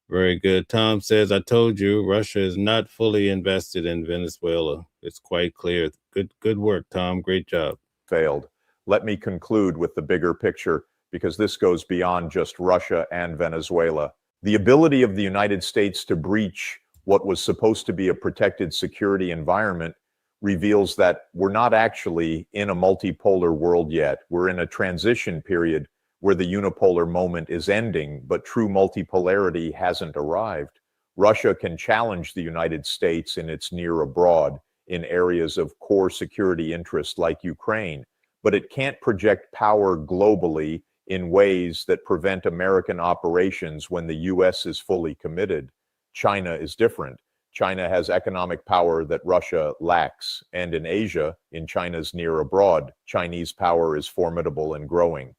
very good. Tom says, I told you Russia is not fully invested in Venezuela. It's quite clear. Good work, Tom. Great job. Failed. Let me conclude with the bigger picture, because this goes beyond just Russia and Venezuela. The ability of the United States to breach what was supposed to be a protected security environment reveals that we're not actually in a multipolar world yet. We're in a transition period where the unipolar moment is ending, but true multipolarity hasn't arrived. Russia can challenge the United States in its near abroad in areas of core security interest like Ukraine, but it can't project power globally in ways that prevent American operations when the US is fully committed. China is different. China has economic power that Russia lacks, and in Asia, in China's near abroad, Chinese power is formidable and growing.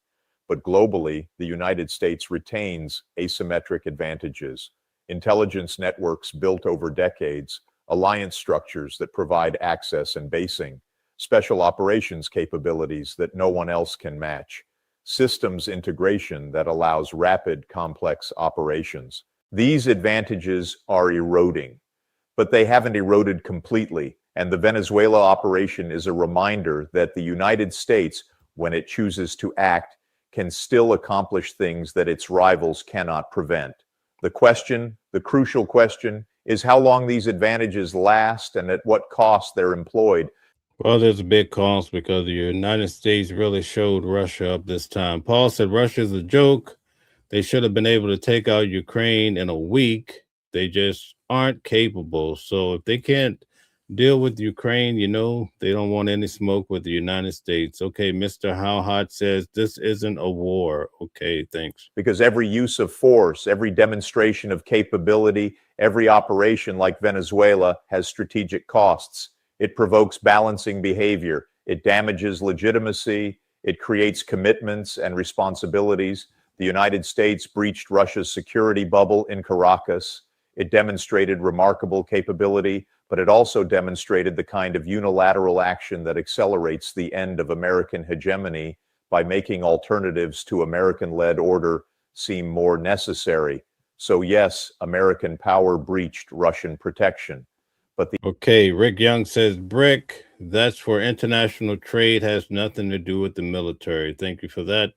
But globally, the United States retains asymmetric advantages, intelligence networks built over decades, alliance structures that provide access and basing, special operations capabilities that no one else can match, systems integration that allows rapid, complex operations. These advantages are eroding, but they haven't eroded completely. And the Venezuela operation is a reminder that the United States, when it chooses to act, can still accomplish things that its rivals cannot prevent. The crucial question, is how long these advantages last and at what cost they're employed. Well, there's a big cost because the United States really showed Russia up this time. Paul said Russia's a joke. They should have been able to take out Ukraine in a week. They just aren't capable. So if they can't deal with Ukraine, they don't want any smoke with the United States. Okay, Mr. How Hot says this isn't a war. Okay, thanks. Because every use of force, every demonstration of capability, every operation like Venezuela has strategic costs. It provokes balancing behavior. It damages legitimacy. It creates commitments and responsibilities. The United States breached Russia's security bubble in Caracas. It demonstrated remarkable capability, but it also demonstrated the kind of unilateral action that accelerates the end of American hegemony by making alternatives to American-led order seem more necessary. So yes, American power breached Russian protection. But Okay, Rick Young says, Brick, that's for international trade, has nothing to do with the military. Thank you for that.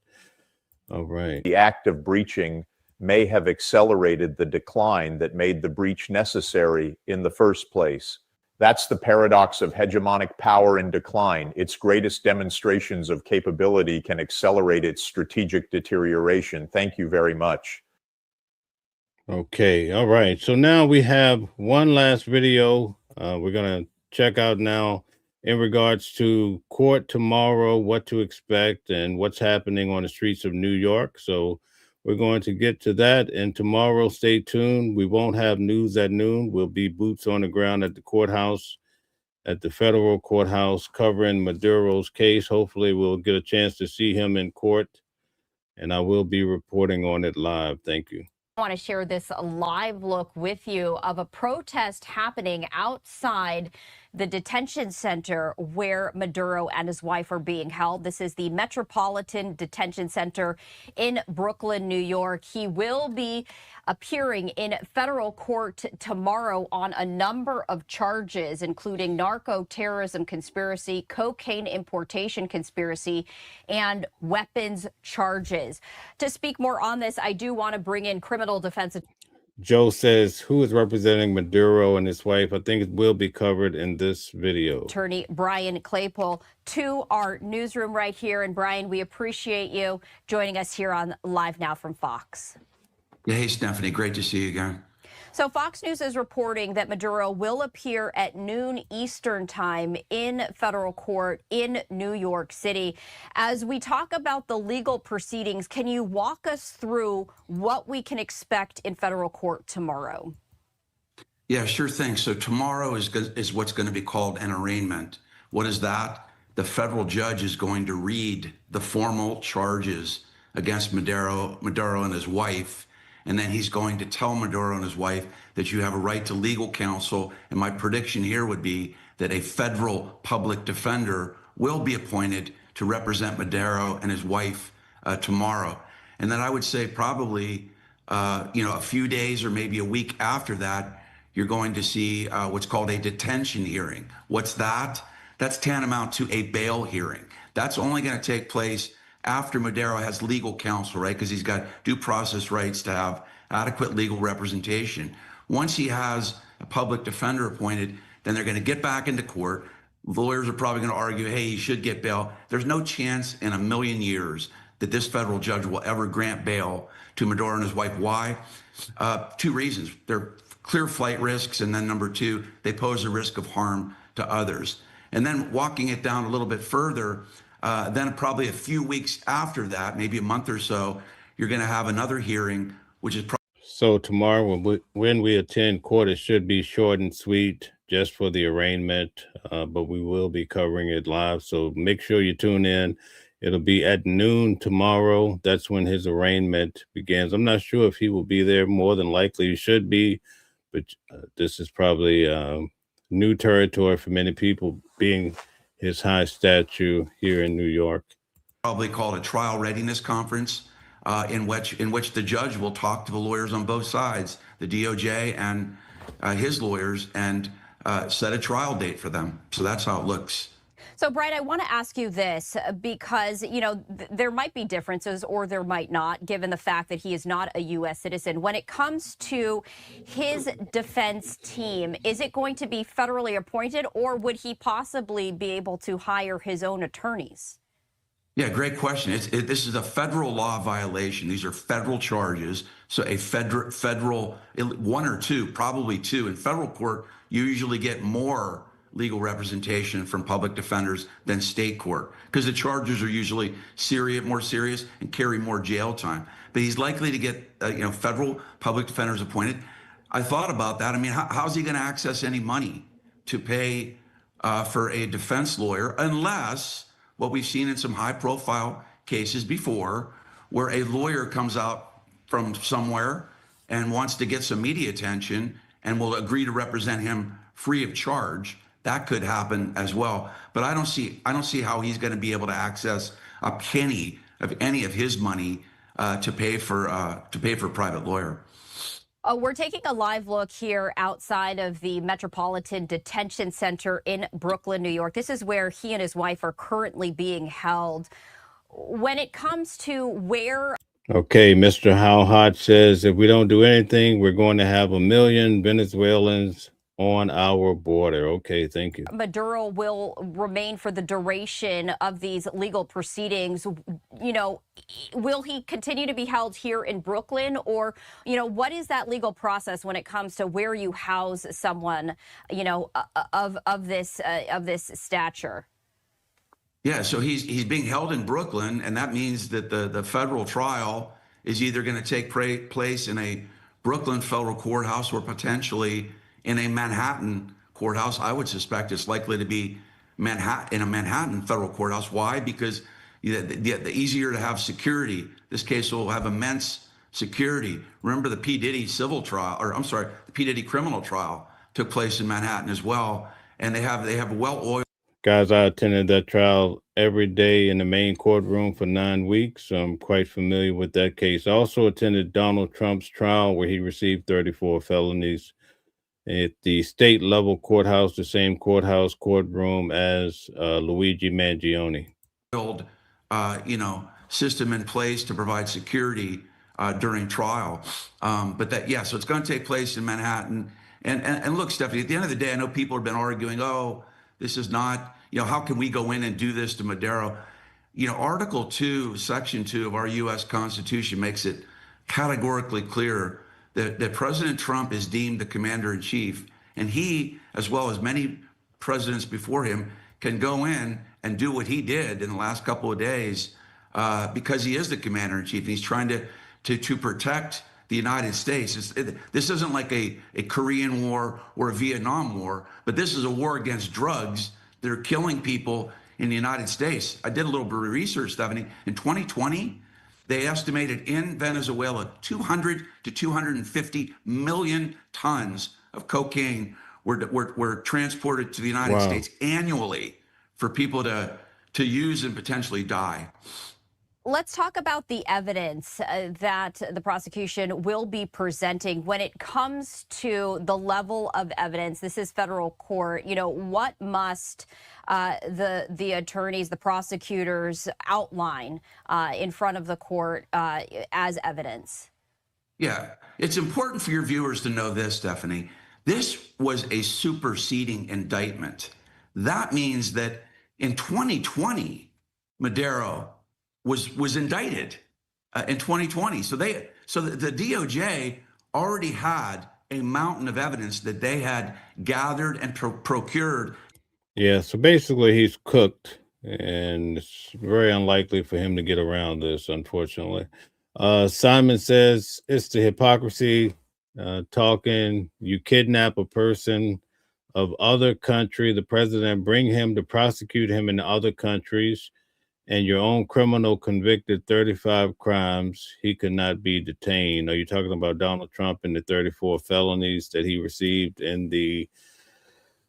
All right. The act of breaching may have accelerated the decline that made the breach necessary in the first place. That's the paradox of hegemonic power in decline. Its greatest demonstrations of capability can accelerate its strategic deterioration. Thank you very much. Okay, all right. So now we have one last video we're going to check out now in regards to court tomorrow, what to expect and what's happening on the streets of New York. So we're going to get to that. And tomorrow, stay tuned. We won't have news at noon. We'll be boots on the ground at the courthouse, at the federal courthouse, covering Maduro's case. Hopefully we'll get a chance to see him in court, and I will be reporting on it live. Thank you. I want to share this live look with you of a protest happening outside the detention center where Maduro and his wife are being held. This is the Metropolitan Detention Center in Brooklyn, New York. He will be appearing in federal court tomorrow on a number of charges, including narco-terrorism conspiracy, cocaine importation conspiracy, and weapons charges. To speak more on this, I do want to bring in criminal defense. Joe says, who is representing Maduro and his wife? I think it will be covered in this video. Attorney Brian Claypool to our newsroom right here. And Brian, we appreciate you joining us here on Live Now from Fox. Yeah, hey, Stephanie, great to see you again. So Fox News is reporting that Maduro will appear at noon Eastern time in federal court in New York City. As we talk about the legal proceedings, can you walk us through what we can expect in federal court tomorrow? Yeah, sure thing. So tomorrow is what's going to be called an arraignment. What is that? The federal judge is going to read the formal charges against Maduro and his wife. And then he's going to tell Maduro and his wife that you have a right to legal counsel. And my prediction here would be that a federal public defender will be appointed to represent Maduro and his wife tomorrow. And then I would say probably, a few days or maybe a week after that, you're going to see what's called a detention hearing. What's that? That's tantamount to a bail hearing. That's only going to take place after Maduro has legal counsel, right? Because he's got due process rights to have adequate legal representation. Once he has a public defender appointed, then they're going to get back into court. Lawyers are probably going to argue, hey, he should get bail. There's no chance in a million years that this federal judge will ever grant bail to Maduro and his wife. Why? Two reasons. They're clear flight risks, and then number two, they pose a risk of harm to others. And then walking it down a little bit further, then probably a few weeks after that, maybe a month or so, you're going to have another hearing, which is so tomorrow when we attend court, it should be short and sweet, just for the arraignment, but we will be covering it live. So make sure you tune in. It'll be at noon tomorrow. That's when his arraignment begins. I'm not sure if he will be there. More than likely he should be, but this is probably new territory for many people, being his high statue here in New York. Probably called a trial readiness conference in which the judge will talk to the lawyers on both sides, the DOJ and his lawyers, and set a trial date for them. So that's how it looks. So, Brian, I want to ask you this because, there might be differences or there might not, given the fact that he is not a U.S. citizen. When it comes to his defense team, is it going to be federally appointed, or would he possibly be able to hire his own attorneys? Yeah, great question. This is a federal law violation. These are federal charges. So a federal, one or two, probably two. In federal court, you usually get more legal representation from public defenders than state court, because the charges are usually more serious and carry more jail time. But he's likely to get federal public defenders appointed. I thought about that. I mean, how's he going to access any money to pay for a defense lawyer, unless what we've seen in some high profile cases before, where a lawyer comes out from somewhere and wants to get some media attention and will agree to represent him free of charge, that could happen as well. But I don't see how he's going to be able to access a penny of any of his money to pay for a private lawyer. We're taking a live look here outside of the Metropolitan Detention Center in Brooklyn, New York. This is where he and his wife are currently being held. When it comes to where... Okay, Mr. How Hot says, if we don't do anything, we're going to have 1 million Venezuelans on our border. Okay, thank you. Maduro will remain for the duration of these legal proceedings. You know, will he continue to be held here in Brooklyn, or, you know, what is that legal process when it comes to where you house someone, you know, of this stature? Yeah, so he's being held in Brooklyn, and that means that the federal trial is either going to take place in a Brooklyn federal courthouse or potentially in a Manhattan courthouse. I would suspect it's likely to be in a Manhattan federal courthouse. Why? Because the easier to have security. This case will have immense security. Remember the P. Diddy civil trial, or I'm sorry, the P. Diddy criminal trial took place in Manhattan as well, and they have well-oiled. Guys, I attended that trial every day in the main courtroom for 9 weeks, so I'm quite familiar with that case. I also attended Donald Trump's trial where he received 34 felonies at the state level courthouse, the same courtroom as Luigi Mangione. System in place to provide security during trial. So it's going to take place in Manhattan. And look, Stephanie, at the end of the day, I know people have been arguing, oh, this is not, how can we go in and do this to Maduro? Article 2, Section 2 of our U.S. Constitution makes it categorically clear that President Trump is deemed the commander-in-chief, and he, as well as many presidents before him, can go in and do what he did in the last couple of days because he is the commander-in-chief. He's trying to protect the United States. This isn't like a Korean War or a Vietnam War, but this is a war against drugs that are killing people in the United States. I did a little bit of research, Stephanie. In 2020, they estimated in Venezuela 200 to 250 million tons of cocaine were transported to the United States annually for people to use and potentially die. Let's talk about the evidence that the prosecution will be presenting when it comes to the level of evidence. This is federal court. What must the attorneys, the prosecutors outline in front of the court as evidence? Yeah, it's important for your viewers to know this, Stephanie. This was a superseding indictment. That means that in 2020, Maduro was indicted in 2020. So the DOJ already had a mountain of evidence that they had gathered and procured. Yeah, so basically he's cooked, and it's very unlikely for him to get around this, unfortunately. Simon says it's the hypocrisy talking. You kidnap a person of other country, the president, bring him to prosecute him in other countries, and your own criminal convicted 35 crimes, he could not be detained. Are you talking about Donald Trump and the 34 felonies that he received in the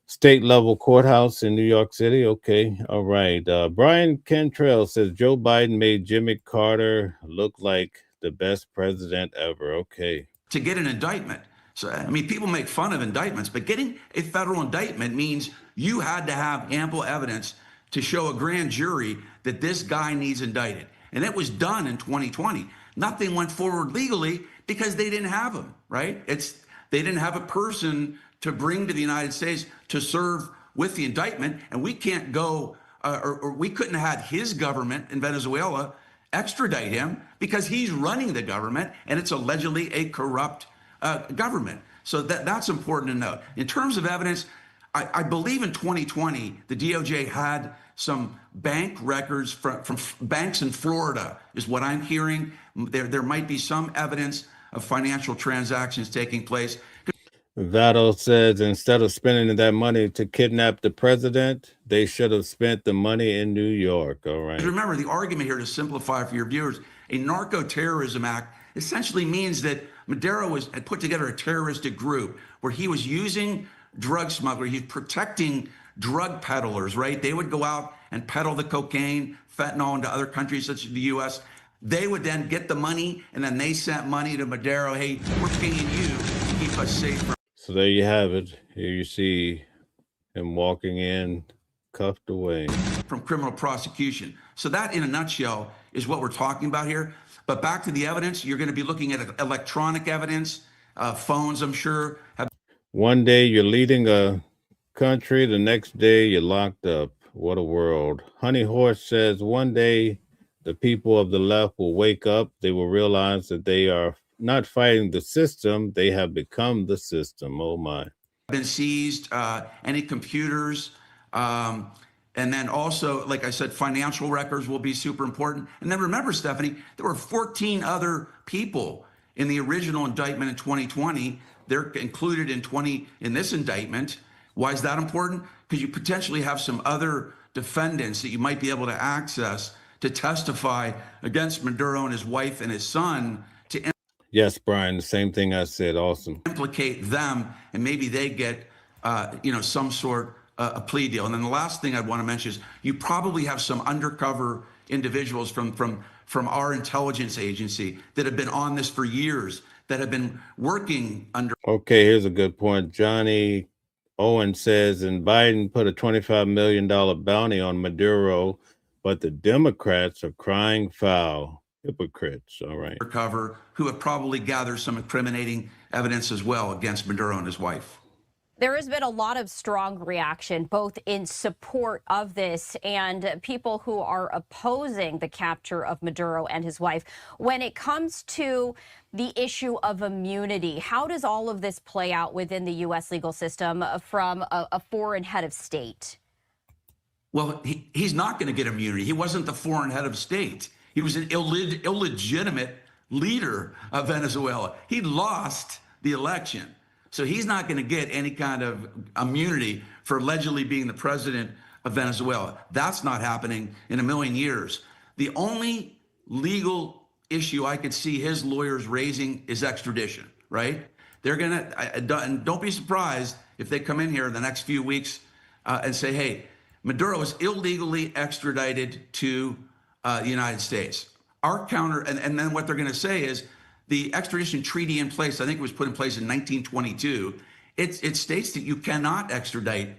state level courthouse in New York City? Okay, all right. Brian Cantrell says Joe Biden made Jimmy Carter look like the best president ever. Okay. To get an indictment. So, people make fun of indictments, but getting a federal indictment means you had to have ample evidence to show a grand jury that this guy needs indicted. And it was done in 2020. Nothing went forward legally because they didn't have him, right? They didn't have a person to bring to the United States to serve with the indictment. And we can't go, or we couldn't have had his government in Venezuela extradite him because he's running the government and it's allegedly a corrupt government. So that's important to note. In terms of evidence, I believe in 2020, the DOJ had some bank records from banks in Florida, is what I'm hearing. There might be some evidence of financial transactions taking place. Vado says instead of spending that money to kidnap the president, they should have spent the money in New York. All right. Remember, the argument here, to simplify for your viewers, a narco-terrorism act essentially means that Maduro had put together a terroristic group where he was using drug smugglers, he's protecting drug peddlers, right? They would go out and peddle the cocaine, fentanyl into other countries such as the US. They would then get the money, and then they sent money to Maduro. Hey, we're paying you to keep us safe. So there you have it. Here you see him walking in, cuffed away. From criminal prosecution. So that, in a nutshell, is what we're talking about here. But back to the evidence, you're going to be looking at electronic evidence, phones, I'm sure. One day you're leading a country, the next day you're locked up. What a world. Honey Horse says one day the people of the left will wake up. They will realize that they are not fighting the system. They have become the system. Oh, my. Been seized, any computers. And then also, like I said, financial records will be super important. And then remember, Stephanie, there were 14 other people in the original indictment in 2020. They're included in this indictment. Why is that important? Because you potentially have some other defendants that you might be able to access to testify against Maduro and his wife and his son to yes, Brian, the same thing I said. Awesome. Implicate them, and maybe they get some sort a plea deal. And then the last thing I'd want to mention is you probably have some undercover individuals from our intelligence agency that have been on this for years, that have been working under. Okay, here's a good point. Johnny Owen says, and Biden put a $25 million bounty on Maduro, but the Democrats are crying foul. Hypocrites, all right. Undercover, who have probably gathered some incriminating evidence as well against Maduro and his wife. There has been a lot of strong reaction, both in support of this and people who are opposing the capture of Maduro and his wife. When it comes to the issue of immunity, how does all of this play out within the U.S. legal system from a foreign head of state? Well, he's not going to get immunity. He wasn't the foreign head of state. He was an illegitimate leader of Venezuela. He lost the election. So he's not going to get any kind of immunity for allegedly being the president of Venezuela. That's not happening in a million years. The only legal issue I could see his lawyers raising is extradition, right? They're going to, and don't be surprised if they come in here in the next few weeks and say, hey, Maduro is illegally extradited to the United States. Our counter, and then what they're going to say is, the extradition treaty in place, I think it was put in place in 1922, it states that you cannot extradite,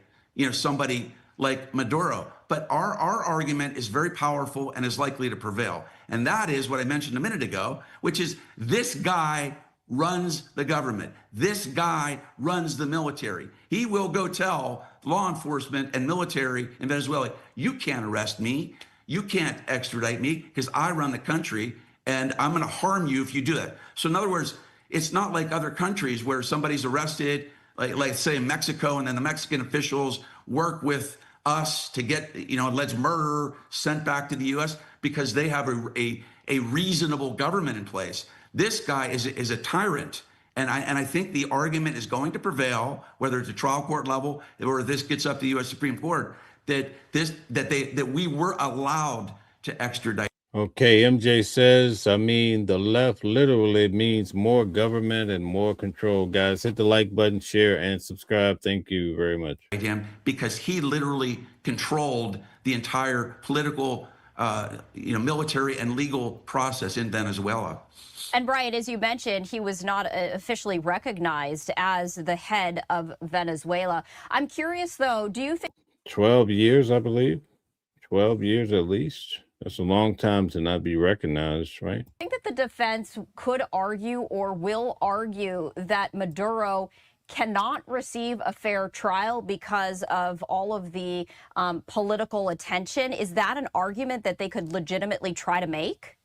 somebody like Maduro. But our argument is very powerful and is likely to prevail. And that is what I mentioned a minute ago, which is this guy runs the government. This guy runs the military. He will go tell law enforcement and military in Venezuela, you can't arrest me. You can't extradite me because I run the country. And I'm going to harm you if you do that. So in other words, it's not like other countries where somebody's arrested, like say in Mexico, and then the Mexican officials work with us to get, alleged murderer sent back to the U.S. because they have a reasonable government in place. This guy is a tyrant. And I think the argument is going to prevail, whether it's a trial court level or this gets up to the U.S. Supreme Court, that we were allowed to extradite. Okay, MJ says, the left literally means more government and more control. Guys, hit the like button, share, and subscribe. Thank you very much. Him because he literally controlled the entire political, military and legal process in Venezuela. And Brian, as you mentioned, he was not officially recognized as the head of Venezuela. I'm curious, though, do you think 12 years, I believe, 12 years at least? That's a long time to not be recognized, right? I think that the defense could argue or will argue that Maduro cannot receive a fair trial because of all of the political attention. Is that an argument that they could legitimately try to make?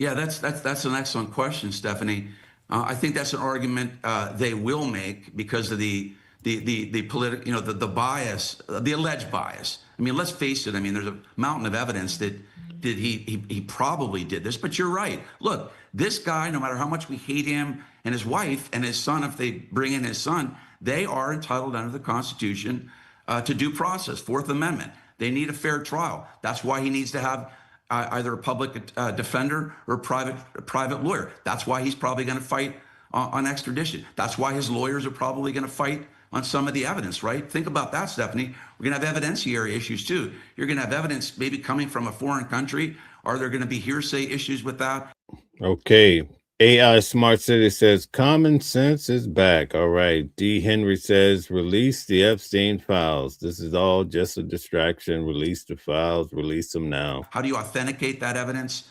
Yeah, that's an excellent question, Stephanie. I think that's an argument they will make because of the political, the bias, the alleged bias. Let's face it. There's a mountain of evidence that he probably did this, but you're right. Look, this guy, no matter how much we hate him and his wife and his son, if they bring in his son, they are entitled under the Constitution to due process, Fourth Amendment. They need a fair trial. That's why he needs to have either a public defender or a private lawyer. That's why he's probably going to fight on extradition. That's why his lawyers are probably going to fight on some of the evidence, right? Think about that, Stephanie. We're going to have evidentiary issues too. You're going to have evidence maybe coming from a foreign country. Are there going to be hearsay issues with that? Okay. AI Smart City says common sense is back. All right. D. Henry says release the Epstein files. This is all just a distraction. Release the files. Release them now. How do you authenticate that evidence?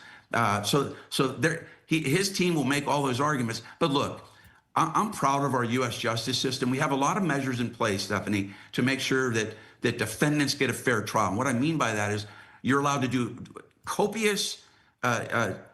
His team will make all those arguments. But look, I'm proud of our U.S. justice system. We have a lot of measures in place, Stephanie, to make sure that defendants get a fair trial. And what I mean by that is you're allowed to do copious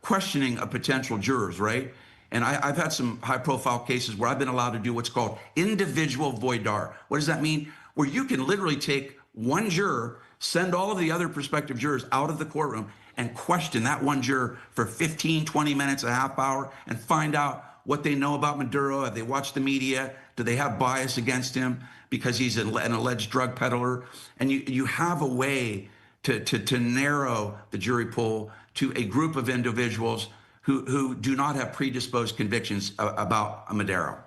questioning of potential jurors, right? And I've had some high-profile cases where I've been allowed to do what's called individual voir dire. What does that mean? Where you can literally take one juror, send all of the other prospective jurors out of the courtroom and question that one juror for 15, 20 minutes, a half hour, and find out what they know about Maduro. Have they watched the media? Do they have bias against him because he's an alleged drug peddler? And you have a way to narrow the jury pool to a group of individuals who do not have predisposed convictions about Maduro.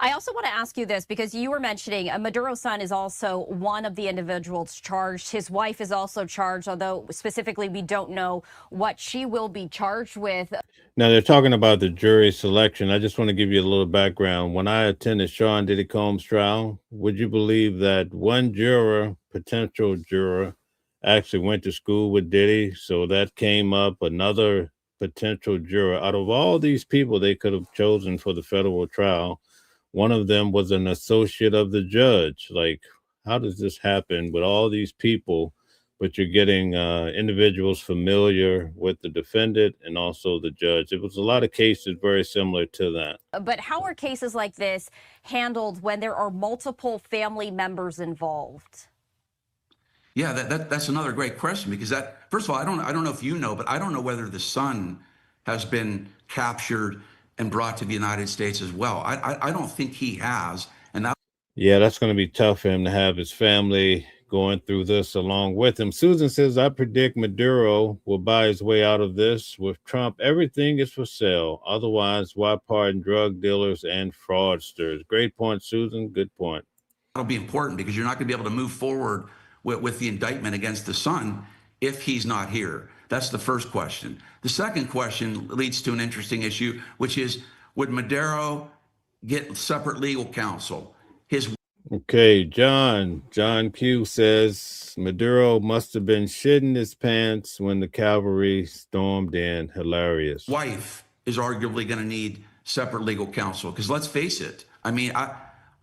I also want to ask you this because you were mentioning Maduro's son is also one of the individuals charged. His wife is also charged, although specifically we don't know what she will be charged with. Now they're talking about the jury selection. I just want to give you a little background. When I attended Sean Diddy Combs' trial, would you believe that one juror, potential juror, actually went to school with Diddy? So that came up, another potential juror. Out of all these people they could have chosen for the federal trial, one of them was an associate of the judge. Like, how does this happen with all these people, but you're getting individuals familiar with the defendant and also the judge? It was a lot of cases very similar to that. But how are cases like this handled when there are multiple family members involved? Yeah, that's another great question because that, first of all, I don't know if you know, but I don't know whether the son has been captured and brought to the United States as well. I don't think he has. And that. Yeah, that's going to be tough for him to have his family going through this along with him. Susan says, I predict Maduro will buy his way out of this. With Trump, everything is for sale. Otherwise, why pardon drug dealers and fraudsters? Great point, Susan. Good point. That'll be important because you're not going to be able to move forward with the indictment against the son if he's not here. That's the first question. The second question leads to an interesting issue, which is, would Maduro get separate legal counsel? Okay, John Q says Maduro must have been shitting his pants when the cavalry stormed in. Hilarious. Wife is arguably going to need separate legal counsel because let's face it. I mean, I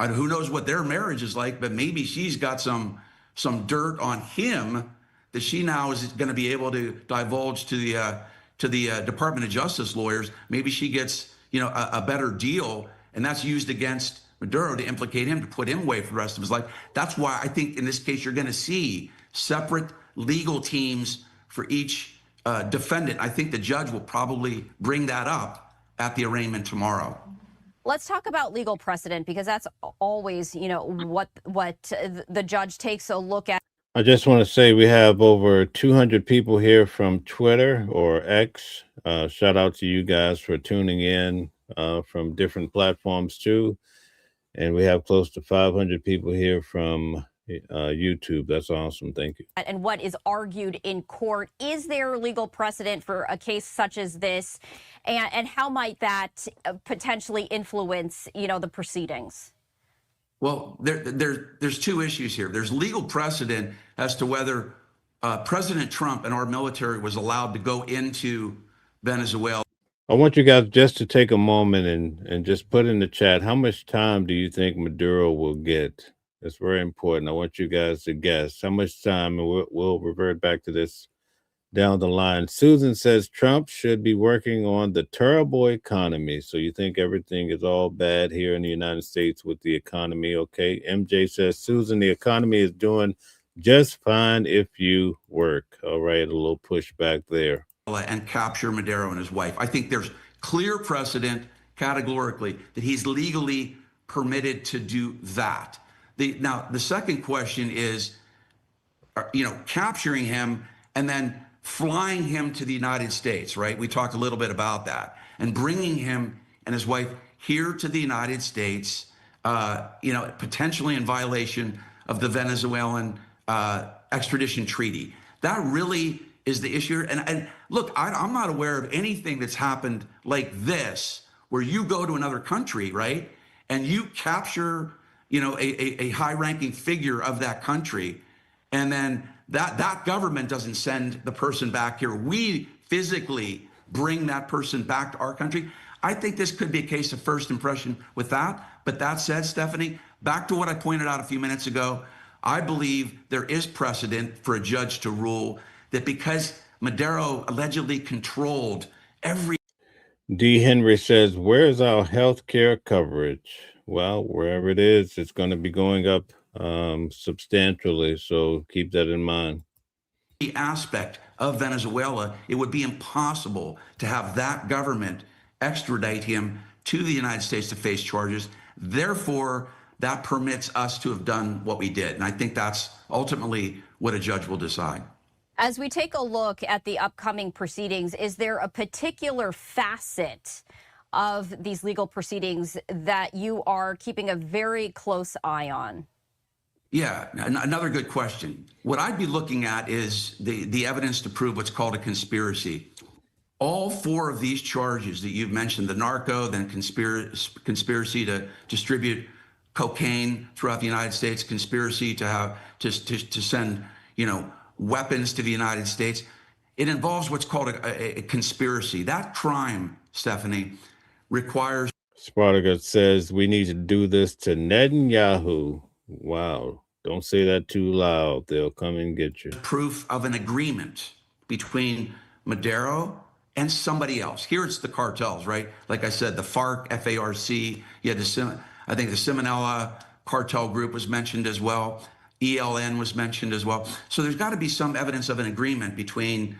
who knows what their marriage is like, but maybe she's got some dirt on him that she now is going to be able to divulge to the Department of Justice lawyers. Maybe she gets a better deal, and that's used against Maduro to implicate him, to put him away for the rest of his life. That's why I think in this case you're going to see separate legal teams for each defendant. I think the judge will probably bring that up at the arraignment tomorrow. Let's talk about legal precedent because that's always, what the judge takes a look at. I just want to say we have over 200 people here from Twitter or X. Shout out to you guys for tuning in from different platforms too. And we have close to 500 people here from YouTube. That's awesome. Thank you. And what is argued in court, is there legal precedent for a case such as this? And how might that potentially influence, the proceedings? Well, there's two issues here. There's legal precedent as to whether President Trump and our military was allowed to go into Venezuela. I want you guys just to take a moment and just put in the chat, how much time do you think Maduro will get? It's very important. I want you guys to guess how much time, and we'll revert back to this down the line. Susan says Trump should be working on the terrible economy. So you think everything is all bad here in the United States with the economy? Okay. MJ says, Susan, the economy is doing just fine if you work. All right. A little pushback there. And capture Maduro and his wife. I think there's clear precedent categorically that he's legally permitted to do that. Now, the second question is, capturing him and then flying him to the United States, right? We talked a little bit about that, and bringing him and his wife here to the United States, potentially in violation of the Venezuelan extradition treaty. That really is the issue. And look, I'm not aware of anything that's happened like this, where you go to another country, right, and you capture, a high-ranking figure of that country, and then that government doesn't send the person back here. We physically bring that person back to our country. I think this could be a case of first impression with that. But that said, Stephanie, back to what I pointed out a few minutes ago, I believe there is precedent for a judge to rule that because Maduro allegedly controlled every... D. Henry says, where's our health care coverage? Well, wherever it is, it's going to be going up substantially. So keep that in mind. Aspect of Venezuela, it would be impossible to have that government extradite him to the United States to face charges. Therefore, that permits us to have done what we did. And I think that's ultimately what a judge will decide. As we take a look at the upcoming proceedings, is there a particular facet of these legal proceedings that you are keeping a very close eye on? Yeah, another good question. What I'd be looking at is the evidence to prove what's called a conspiracy. All four of these charges that you've mentioned, the narco, then conspiracy to distribute cocaine throughout the United States, conspiracy to send, weapons to the United States. It involves what's called a conspiracy. That crime, Stephanie, requires... Spartacus says we need to do this to Netanyahu. Wow. Don't say that too loud. They'll come and get you. Proof of an agreement between Maduro and somebody else. Here it's the cartels, right? Like I said, the FARC, F-A-R-C. You had I think the Simonella cartel group was mentioned as well. ELN was mentioned as well. So there's got to be some evidence of an agreement between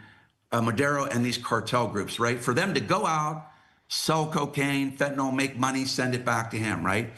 Maduro and these cartel groups, right? For them to go out, sell cocaine, fentanyl, make money, send it back to him, right?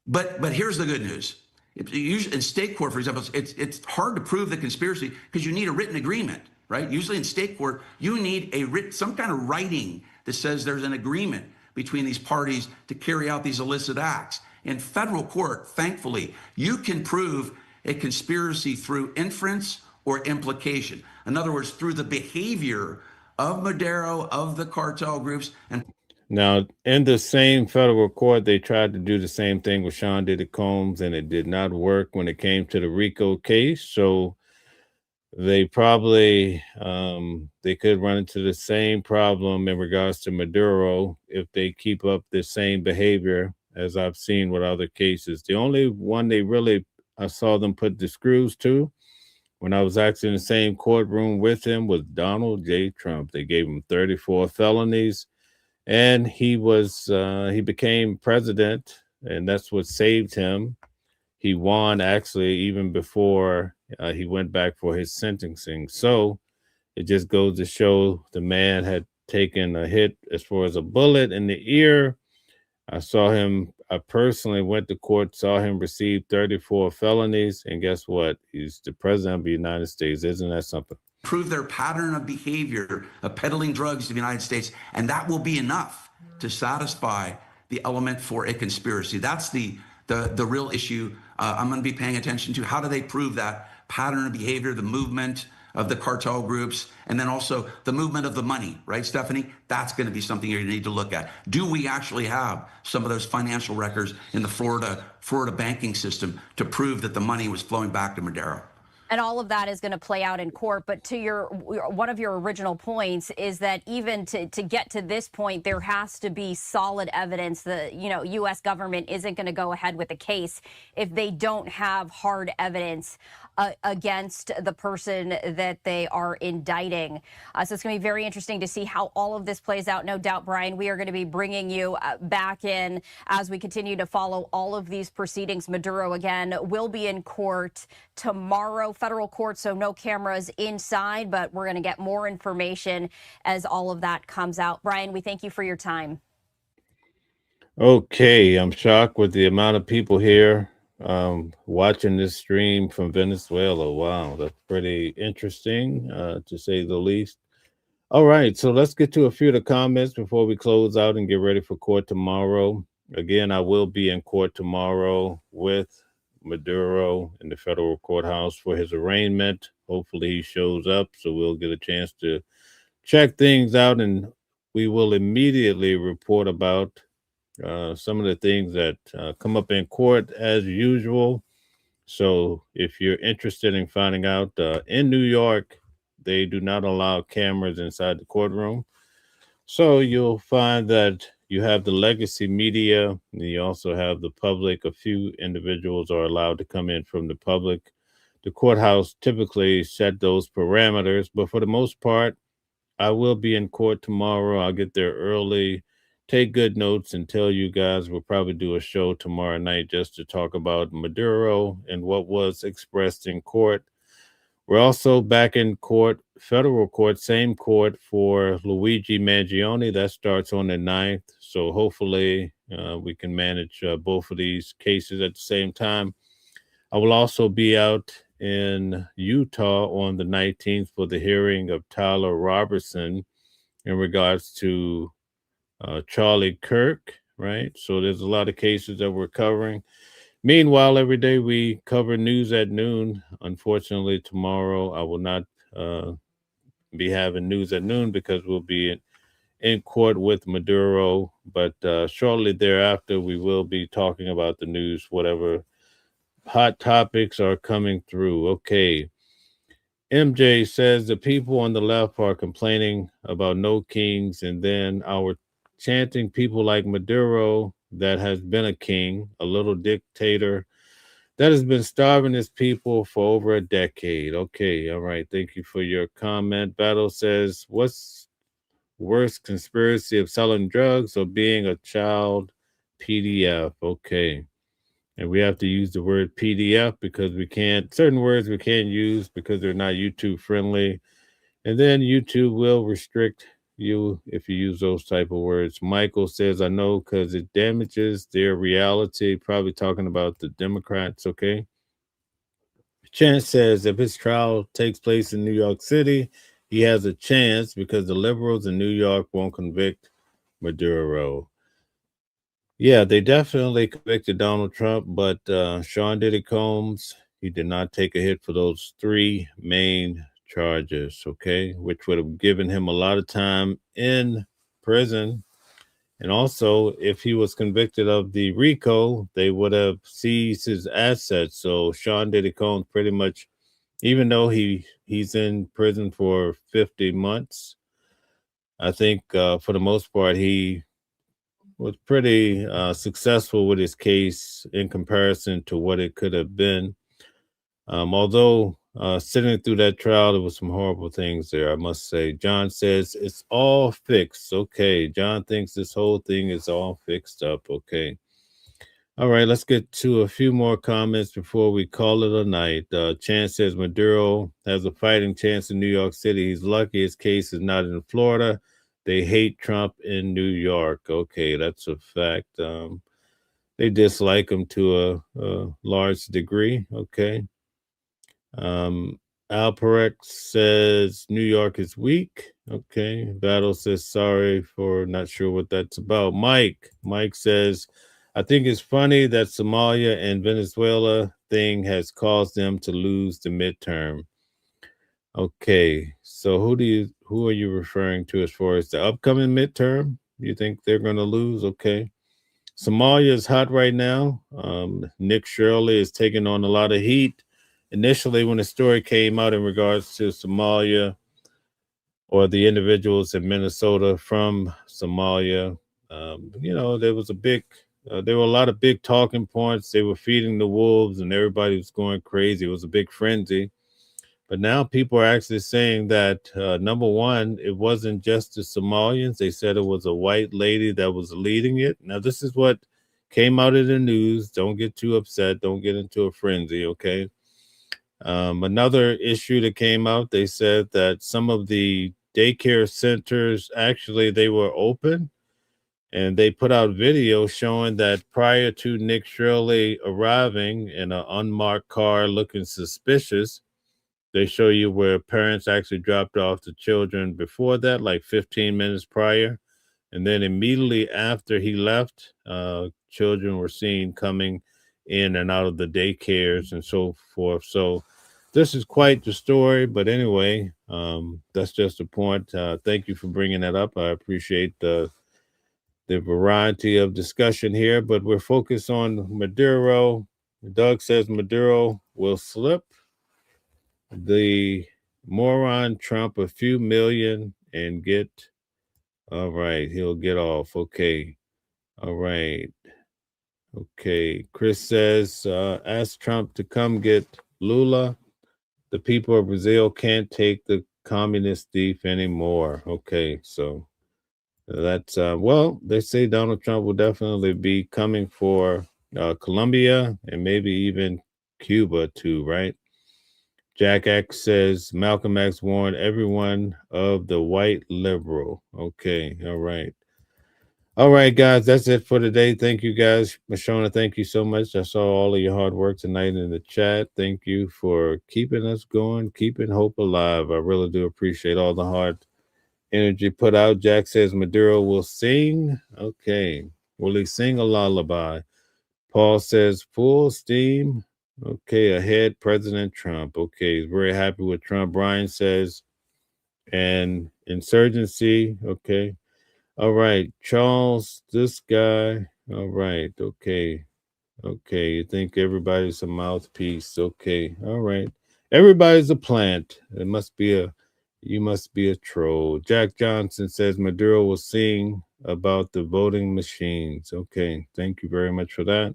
But here's the good news. In state court, for example, it's hard to prove the conspiracy because you need a written agreement, right? Usually in state court, you need some kind of writing that says there's an agreement between these parties to carry out these illicit acts. In federal court, thankfully, you can prove a conspiracy through inference or implication. In other words, through the behavior of Maduro, of the cartel groups. And now, in the same federal court, they tried to do the same thing with Sean Diddy Combs, and it did not work when it came to the RICO case. So they probably they could run into the same problem in regards to Maduro if they keep up the same behavior as I've seen with other cases. The only one I saw them put the screws to when I was actually in the same courtroom with him was Donald J. Trump. They gave him 34 felonies. And he became president, and that's what saved him. He won actually even before he went back for his sentencing. So it just goes to show the man had taken a hit as far as a bullet in the ear. I personally went to court, saw him receive 34 felonies, and guess what? He's the president of the United States. Isn't that something? Prove their pattern of behavior of peddling drugs to the United States, and that will be enough to satisfy the element for a conspiracy. That's the real issue I'm going to be paying attention to. How do they prove that pattern of behavior, the movement of the cartel groups, and then also the movement of the money, right, Stephanie? That's going to be something you need to look at. Do we actually have some of those financial records in the Florida banking system to prove that the money was flowing back to Maduro? And all of that is going to play out in court. But to one of your original points is that even to get to this point, there has to be solid evidence. The U.S. government isn't going to go ahead with the case if they don't have hard evidence against the person that they are indicting. So it's going to be very interesting to see how all of this plays out. No doubt, Brian, we are going to be bringing you back in as we continue to follow all of these proceedings. Maduro, again, will be in court tomorrow, federal court, so no cameras inside, but we're going to get more information as all of that comes out. Brian, we thank you for your time. Okay, I'm shocked with the amount of people here watching this stream from Venezuela. Wow, that's pretty interesting, to say the least. All right, so let's get to a few of the comments before we close out and get ready for court tomorrow. Again, I will be in court tomorrow with Maduro in the federal courthouse for his arraignment. Hopefully he shows up so we'll get a chance to check things out, and we will immediately report about some of the things that come up in court as usual. So if you're interested in finding out, in New York, they do not allow cameras inside the courtroom. So you'll find that you have the legacy media, and you also have the public. A few individuals are allowed to come in from the public. The courthouse typically set those parameters, but for the most part, I will be in court tomorrow. I'll get there early, take good notes, and tell you guys we'll probably do a show tomorrow night just to talk about Maduro and what was expressed in court. We're also back in court, federal court, same court for Luigi Mangione. That starts on the 9th. So hopefully we can manage both of these cases at the same time. I will also be out in Utah on the 19th for the hearing of Tyler Robertson in regards to Charlie Kirk, right? So there's a lot of cases that we're covering. Meanwhile, every day we cover news at noon. Unfortunately, tomorrow I will not be having news at noon because we'll be in court with Maduro. But shortly thereafter, we will be talking about the news, whatever hot topics are coming through. Okay. MJ says the people on the left are complaining about no kings, and then our chanting people like Maduro that has been a king, a little dictator that has been starving his people for over a decade. Okay, all right. Thank you for your comment. Battle says, what's worse, conspiracy of selling drugs or being a child PDF? Okay. And we have to use the word PDF because we can't, certain words we can't use because they're not YouTube friendly. And then YouTube will restrict you if you use those type of words. Michael says, I know because it damages their reality, probably talking about the Democrats. Okay. Chance says if his trial takes place in New York City, he has a chance because the liberals in New York won't convict Maduro. Yeah, they definitely convicted Donald Trump, but Sean Diddy Combs, he did not take a hit for those three main charges, okay, which would have given him a lot of time in prison. And also, if he was convicted of the RICO, they would have seized his assets. So Sean Diddy Combs pretty much, even though he's in prison for 50 months, I think for the most part, he was pretty successful with his case in comparison to what it could have been. Although sitting through that trial, there was some horrible things there, I must say. John says it's all fixed. Okay. John thinks this whole thing is all fixed up. Okay. All right. Let's get to a few more comments before we call it a night. Chance says Maduro has a fighting chance in New York City. He's lucky his case is not in Florida. They hate Trump in New York. Okay. That's a fact. They dislike him to a large degree. Okay. Alperex says New York is weak. Okay. Battle says sorry for not sure what that's about. Mike says, I think it's funny that Somalia and Venezuela thing has caused them to lose the midterm. Okay. So who are you referring to as far as the upcoming midterm? You think they're going to lose? Okay. Somalia is hot right now. Nick Shirley is taking on a lot of heat. Initially, when the story came out in regards to Somalia or the individuals in Minnesota from Somalia, there was there were a lot of big talking points. They were feeding the wolves and everybody was going crazy. It was a big frenzy. But now people are actually saying that, number one, it wasn't just the Somalians. They said it was a white lady that was leading it. Now, this is what came out of the news. Don't get too upset. Don't get into a frenzy, okay? Another issue that came out, they said that some of the daycare centers, actually, they were open. And they put out video showing that prior to Nick Shirley arriving in an unmarked car looking suspicious, they show you where parents actually dropped off the children before that, like 15 minutes prior. And then immediately after he left, children were seen coming in and out of the daycares and so forth. So this is quite the story. But anyway, that's just a point. Thank you for bringing that up. I appreciate the variety of discussion here, but we're focused on Maduro. Doug says Maduro will slip the moron Trump a few million and get, all right, he'll get off. Okay. All right. Okay. Chris says, ask Trump to come get Lula. The people of Brazil can't take the communist thief anymore. Okay. So that's, well, they say Donald Trump will definitely be coming for Colombia and maybe even Cuba too, right? Jack X says Malcolm X warned everyone of the white liberal. Okay, all right. All right, guys, that's it for today. Thank you, guys. Mashona, thank you so much. I saw all of your hard work tonight in the chat. Thank you for keeping us going, keeping hope alive. I really do appreciate all the hard energy put out. Jack says Maduro will sing. Okay. Will he sing a lullaby? Paul says full steam. Okay, ahead, President Trump. Okay, he's very happy with Trump. Brian says, and insurgency. Okay. All right, Charles, this guy. All right, okay. Okay, you think everybody's a mouthpiece. Okay, all right. Everybody's a plant. You must be a troll. Jack Johnson says Maduro will sing about the voting machines. Okay, thank you very much for that.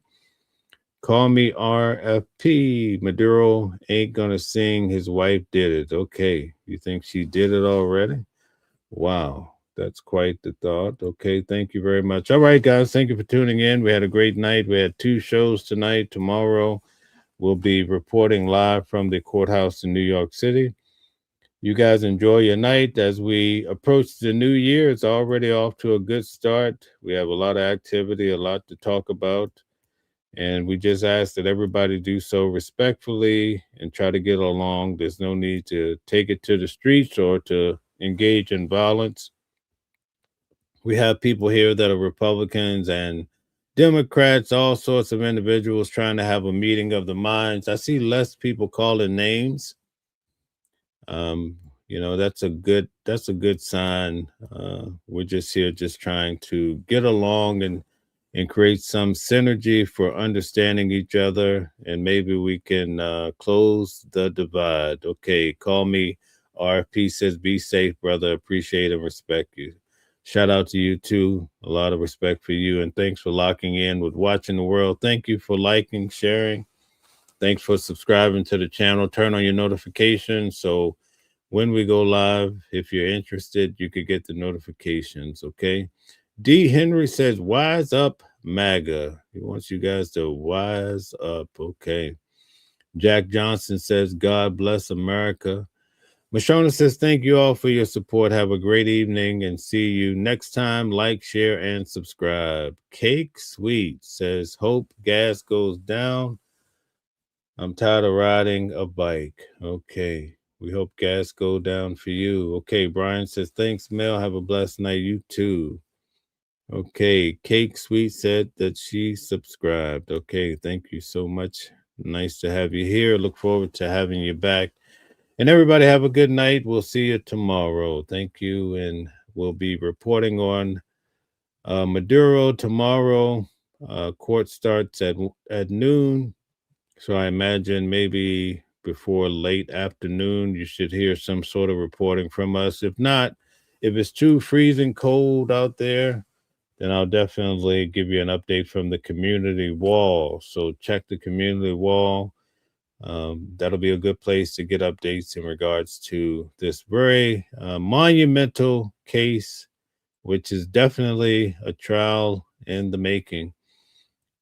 Call me RFP. Maduro ain't gonna sing. His wife did it. Okay. You think she did it already? Wow. That's quite the thought. Okay. Thank you very much. All right, guys. Thank you for tuning in. We had a great night. We had 2 shows tonight. Tomorrow, we'll be reporting live from the courthouse in New York City. You guys enjoy your night as we approach the new year. It's already off to a good start. We have a lot of activity, a lot to talk about. And we just ask that everybody do so respectfully and try to get along. There's no need to take it to the streets or to engage in violence. We have people here that are Republicans and Democrats, all sorts of individuals trying to have a meeting of the minds. I see less people calling names. That's a good sign. We're just here just trying to get along and create some synergy for understanding each other, and maybe we can close the divide. Okay, call me RFP says be safe, brother. Appreciate and respect you. Shout out to you too. A lot of respect for you, and thanks for locking in with Watching the World. Thank you for liking, sharing. Thanks for subscribing to the channel. Turn on your notifications so when we go live, if you're interested, you could get the notifications. Okay. D. Henry says, wise up, MAGA. He wants you guys to wise up. Okay. Jack Johnson says, God bless America. Mashona says, thank you all for your support. Have a great evening and see you next time. Like, share, and subscribe. Cake Sweet says, hope gas goes down. I'm tired of riding a bike. Okay. We hope gas go down for you. Okay. Brian says, thanks, Mel. Have a blessed night. You too. Okay, Cake Sweet said that she subscribed. Okay, thank you so much. Nice to have you here. Look forward to having you back. And everybody have a good night. We'll see you tomorrow. Thank you. And we'll be reporting on Maduro tomorrow. Court starts at noon. So I imagine maybe before late afternoon, you should hear some sort of reporting from us. If not, if it's too freezing cold out there, then I'll definitely give you an update from the community wall. So check the community wall. That'll be a good place to get updates in regards to this very monumental case, which is definitely a trial in the making.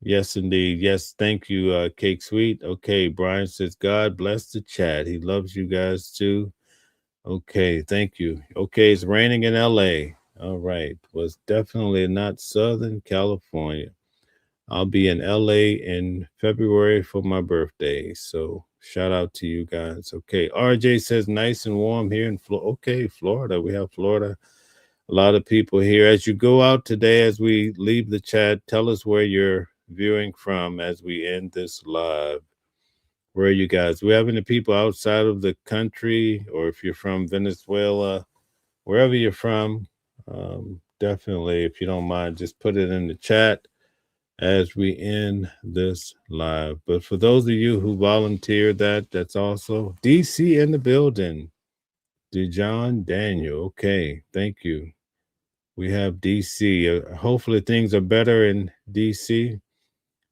Yes, indeed. Yes, thank you, Cake Sweet. Okay, Brian says, God bless the chat. He loves you guys too. Okay, thank you. Okay, it's raining in LA. All right. Was definitely not Southern California. I'll be in LA in February for my birthday. So shout out to you guys. Okay. RJ says nice and warm here in Florida. Okay, Florida. We have Florida. A lot of people here. As you go out today, as we leave the chat, tell us where you're viewing from as we end this live. Where are you guys? Do we have any people outside of the country, or if you're from Venezuela, wherever you're from, definitely, if you don't mind, just put it in the chat as we end this live. But for those of you who volunteered that's also DC in the building. DeJohn Daniel. Okay, thank you. We have DC. Hopefully things are better in DC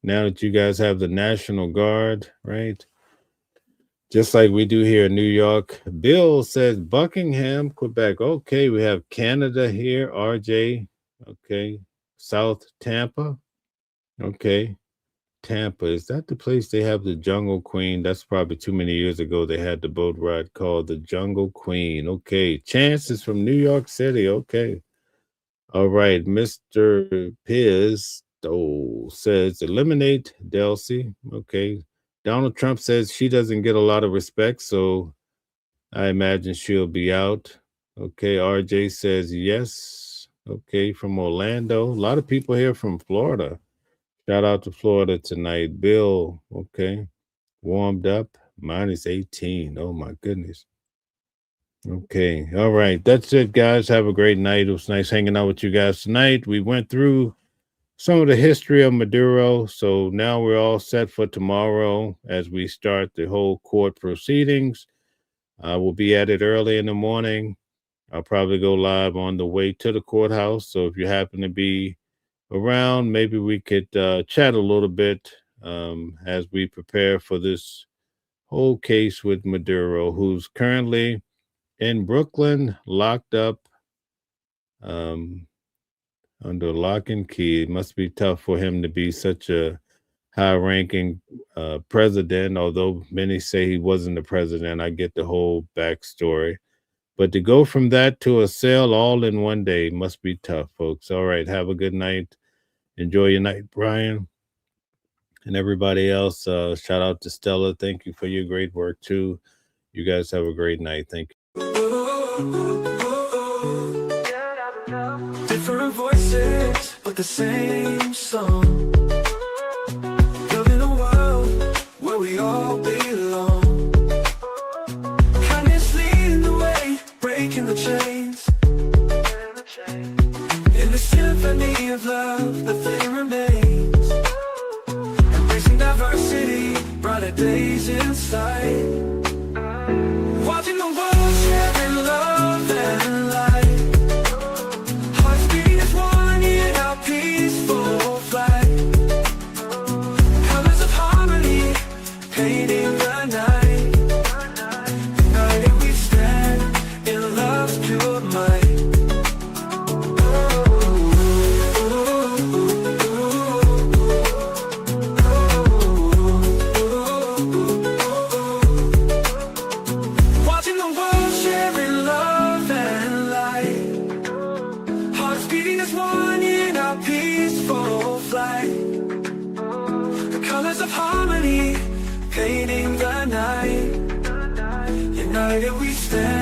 now that you guys have the National Guard, right? Just like we do here in New York. Bill says Buckingham, Quebec. Okay, we have Canada here, RJ. Okay, South Tampa. Okay, Tampa. Is that the place they have the Jungle Queen? That's probably too many years ago. They had the boat ride called the Jungle Queen. Okay, Chance is from New York City. Okay. All right, Mr. Piz says eliminate Delcy. Okay. Donald Trump says she doesn't get a lot of respect, so I imagine she'll be out. Okay, RJ says yes. Okay, from Orlando. A lot of people here from Florida. Shout out to Florida tonight. Bill, okay. Warmed up, -18. Oh my goodness. Okay, all right. That's it, guys. Have a great night. It was nice hanging out with you guys tonight. We went through some of the history of Maduro, so now we're all set for tomorrow as we start the whole court proceedings. We'll be at it early in the morning. I'll probably go live on the way to the courthouse, so if you happen to be around, maybe we could chat a little bit as we prepare for this whole case with Maduro, who's currently in Brooklyn, locked up under lock and key. It must be tough for him to be such a high-ranking president, although many say he wasn't the president. I get the whole backstory. But to go from that to a cell all in one day must be tough, folks. All right, have a good night. Enjoy your night, Brian. And everybody else, shout out to Stella. Thank you for your great work, too. You guys have a great night. Thank you. Different voices, but the same song. Building a world where we all belong. Kindness leading the way, breaking the chains. In the symphony of love, the flame remains. Embracing diversity, brighter days in sight. Watching the world sharing love and light. Hearts beating as one in our peaceful flight. Colors of harmony, painting the night. United we stand in love's pure might. Harmony, painting the night. United we stand.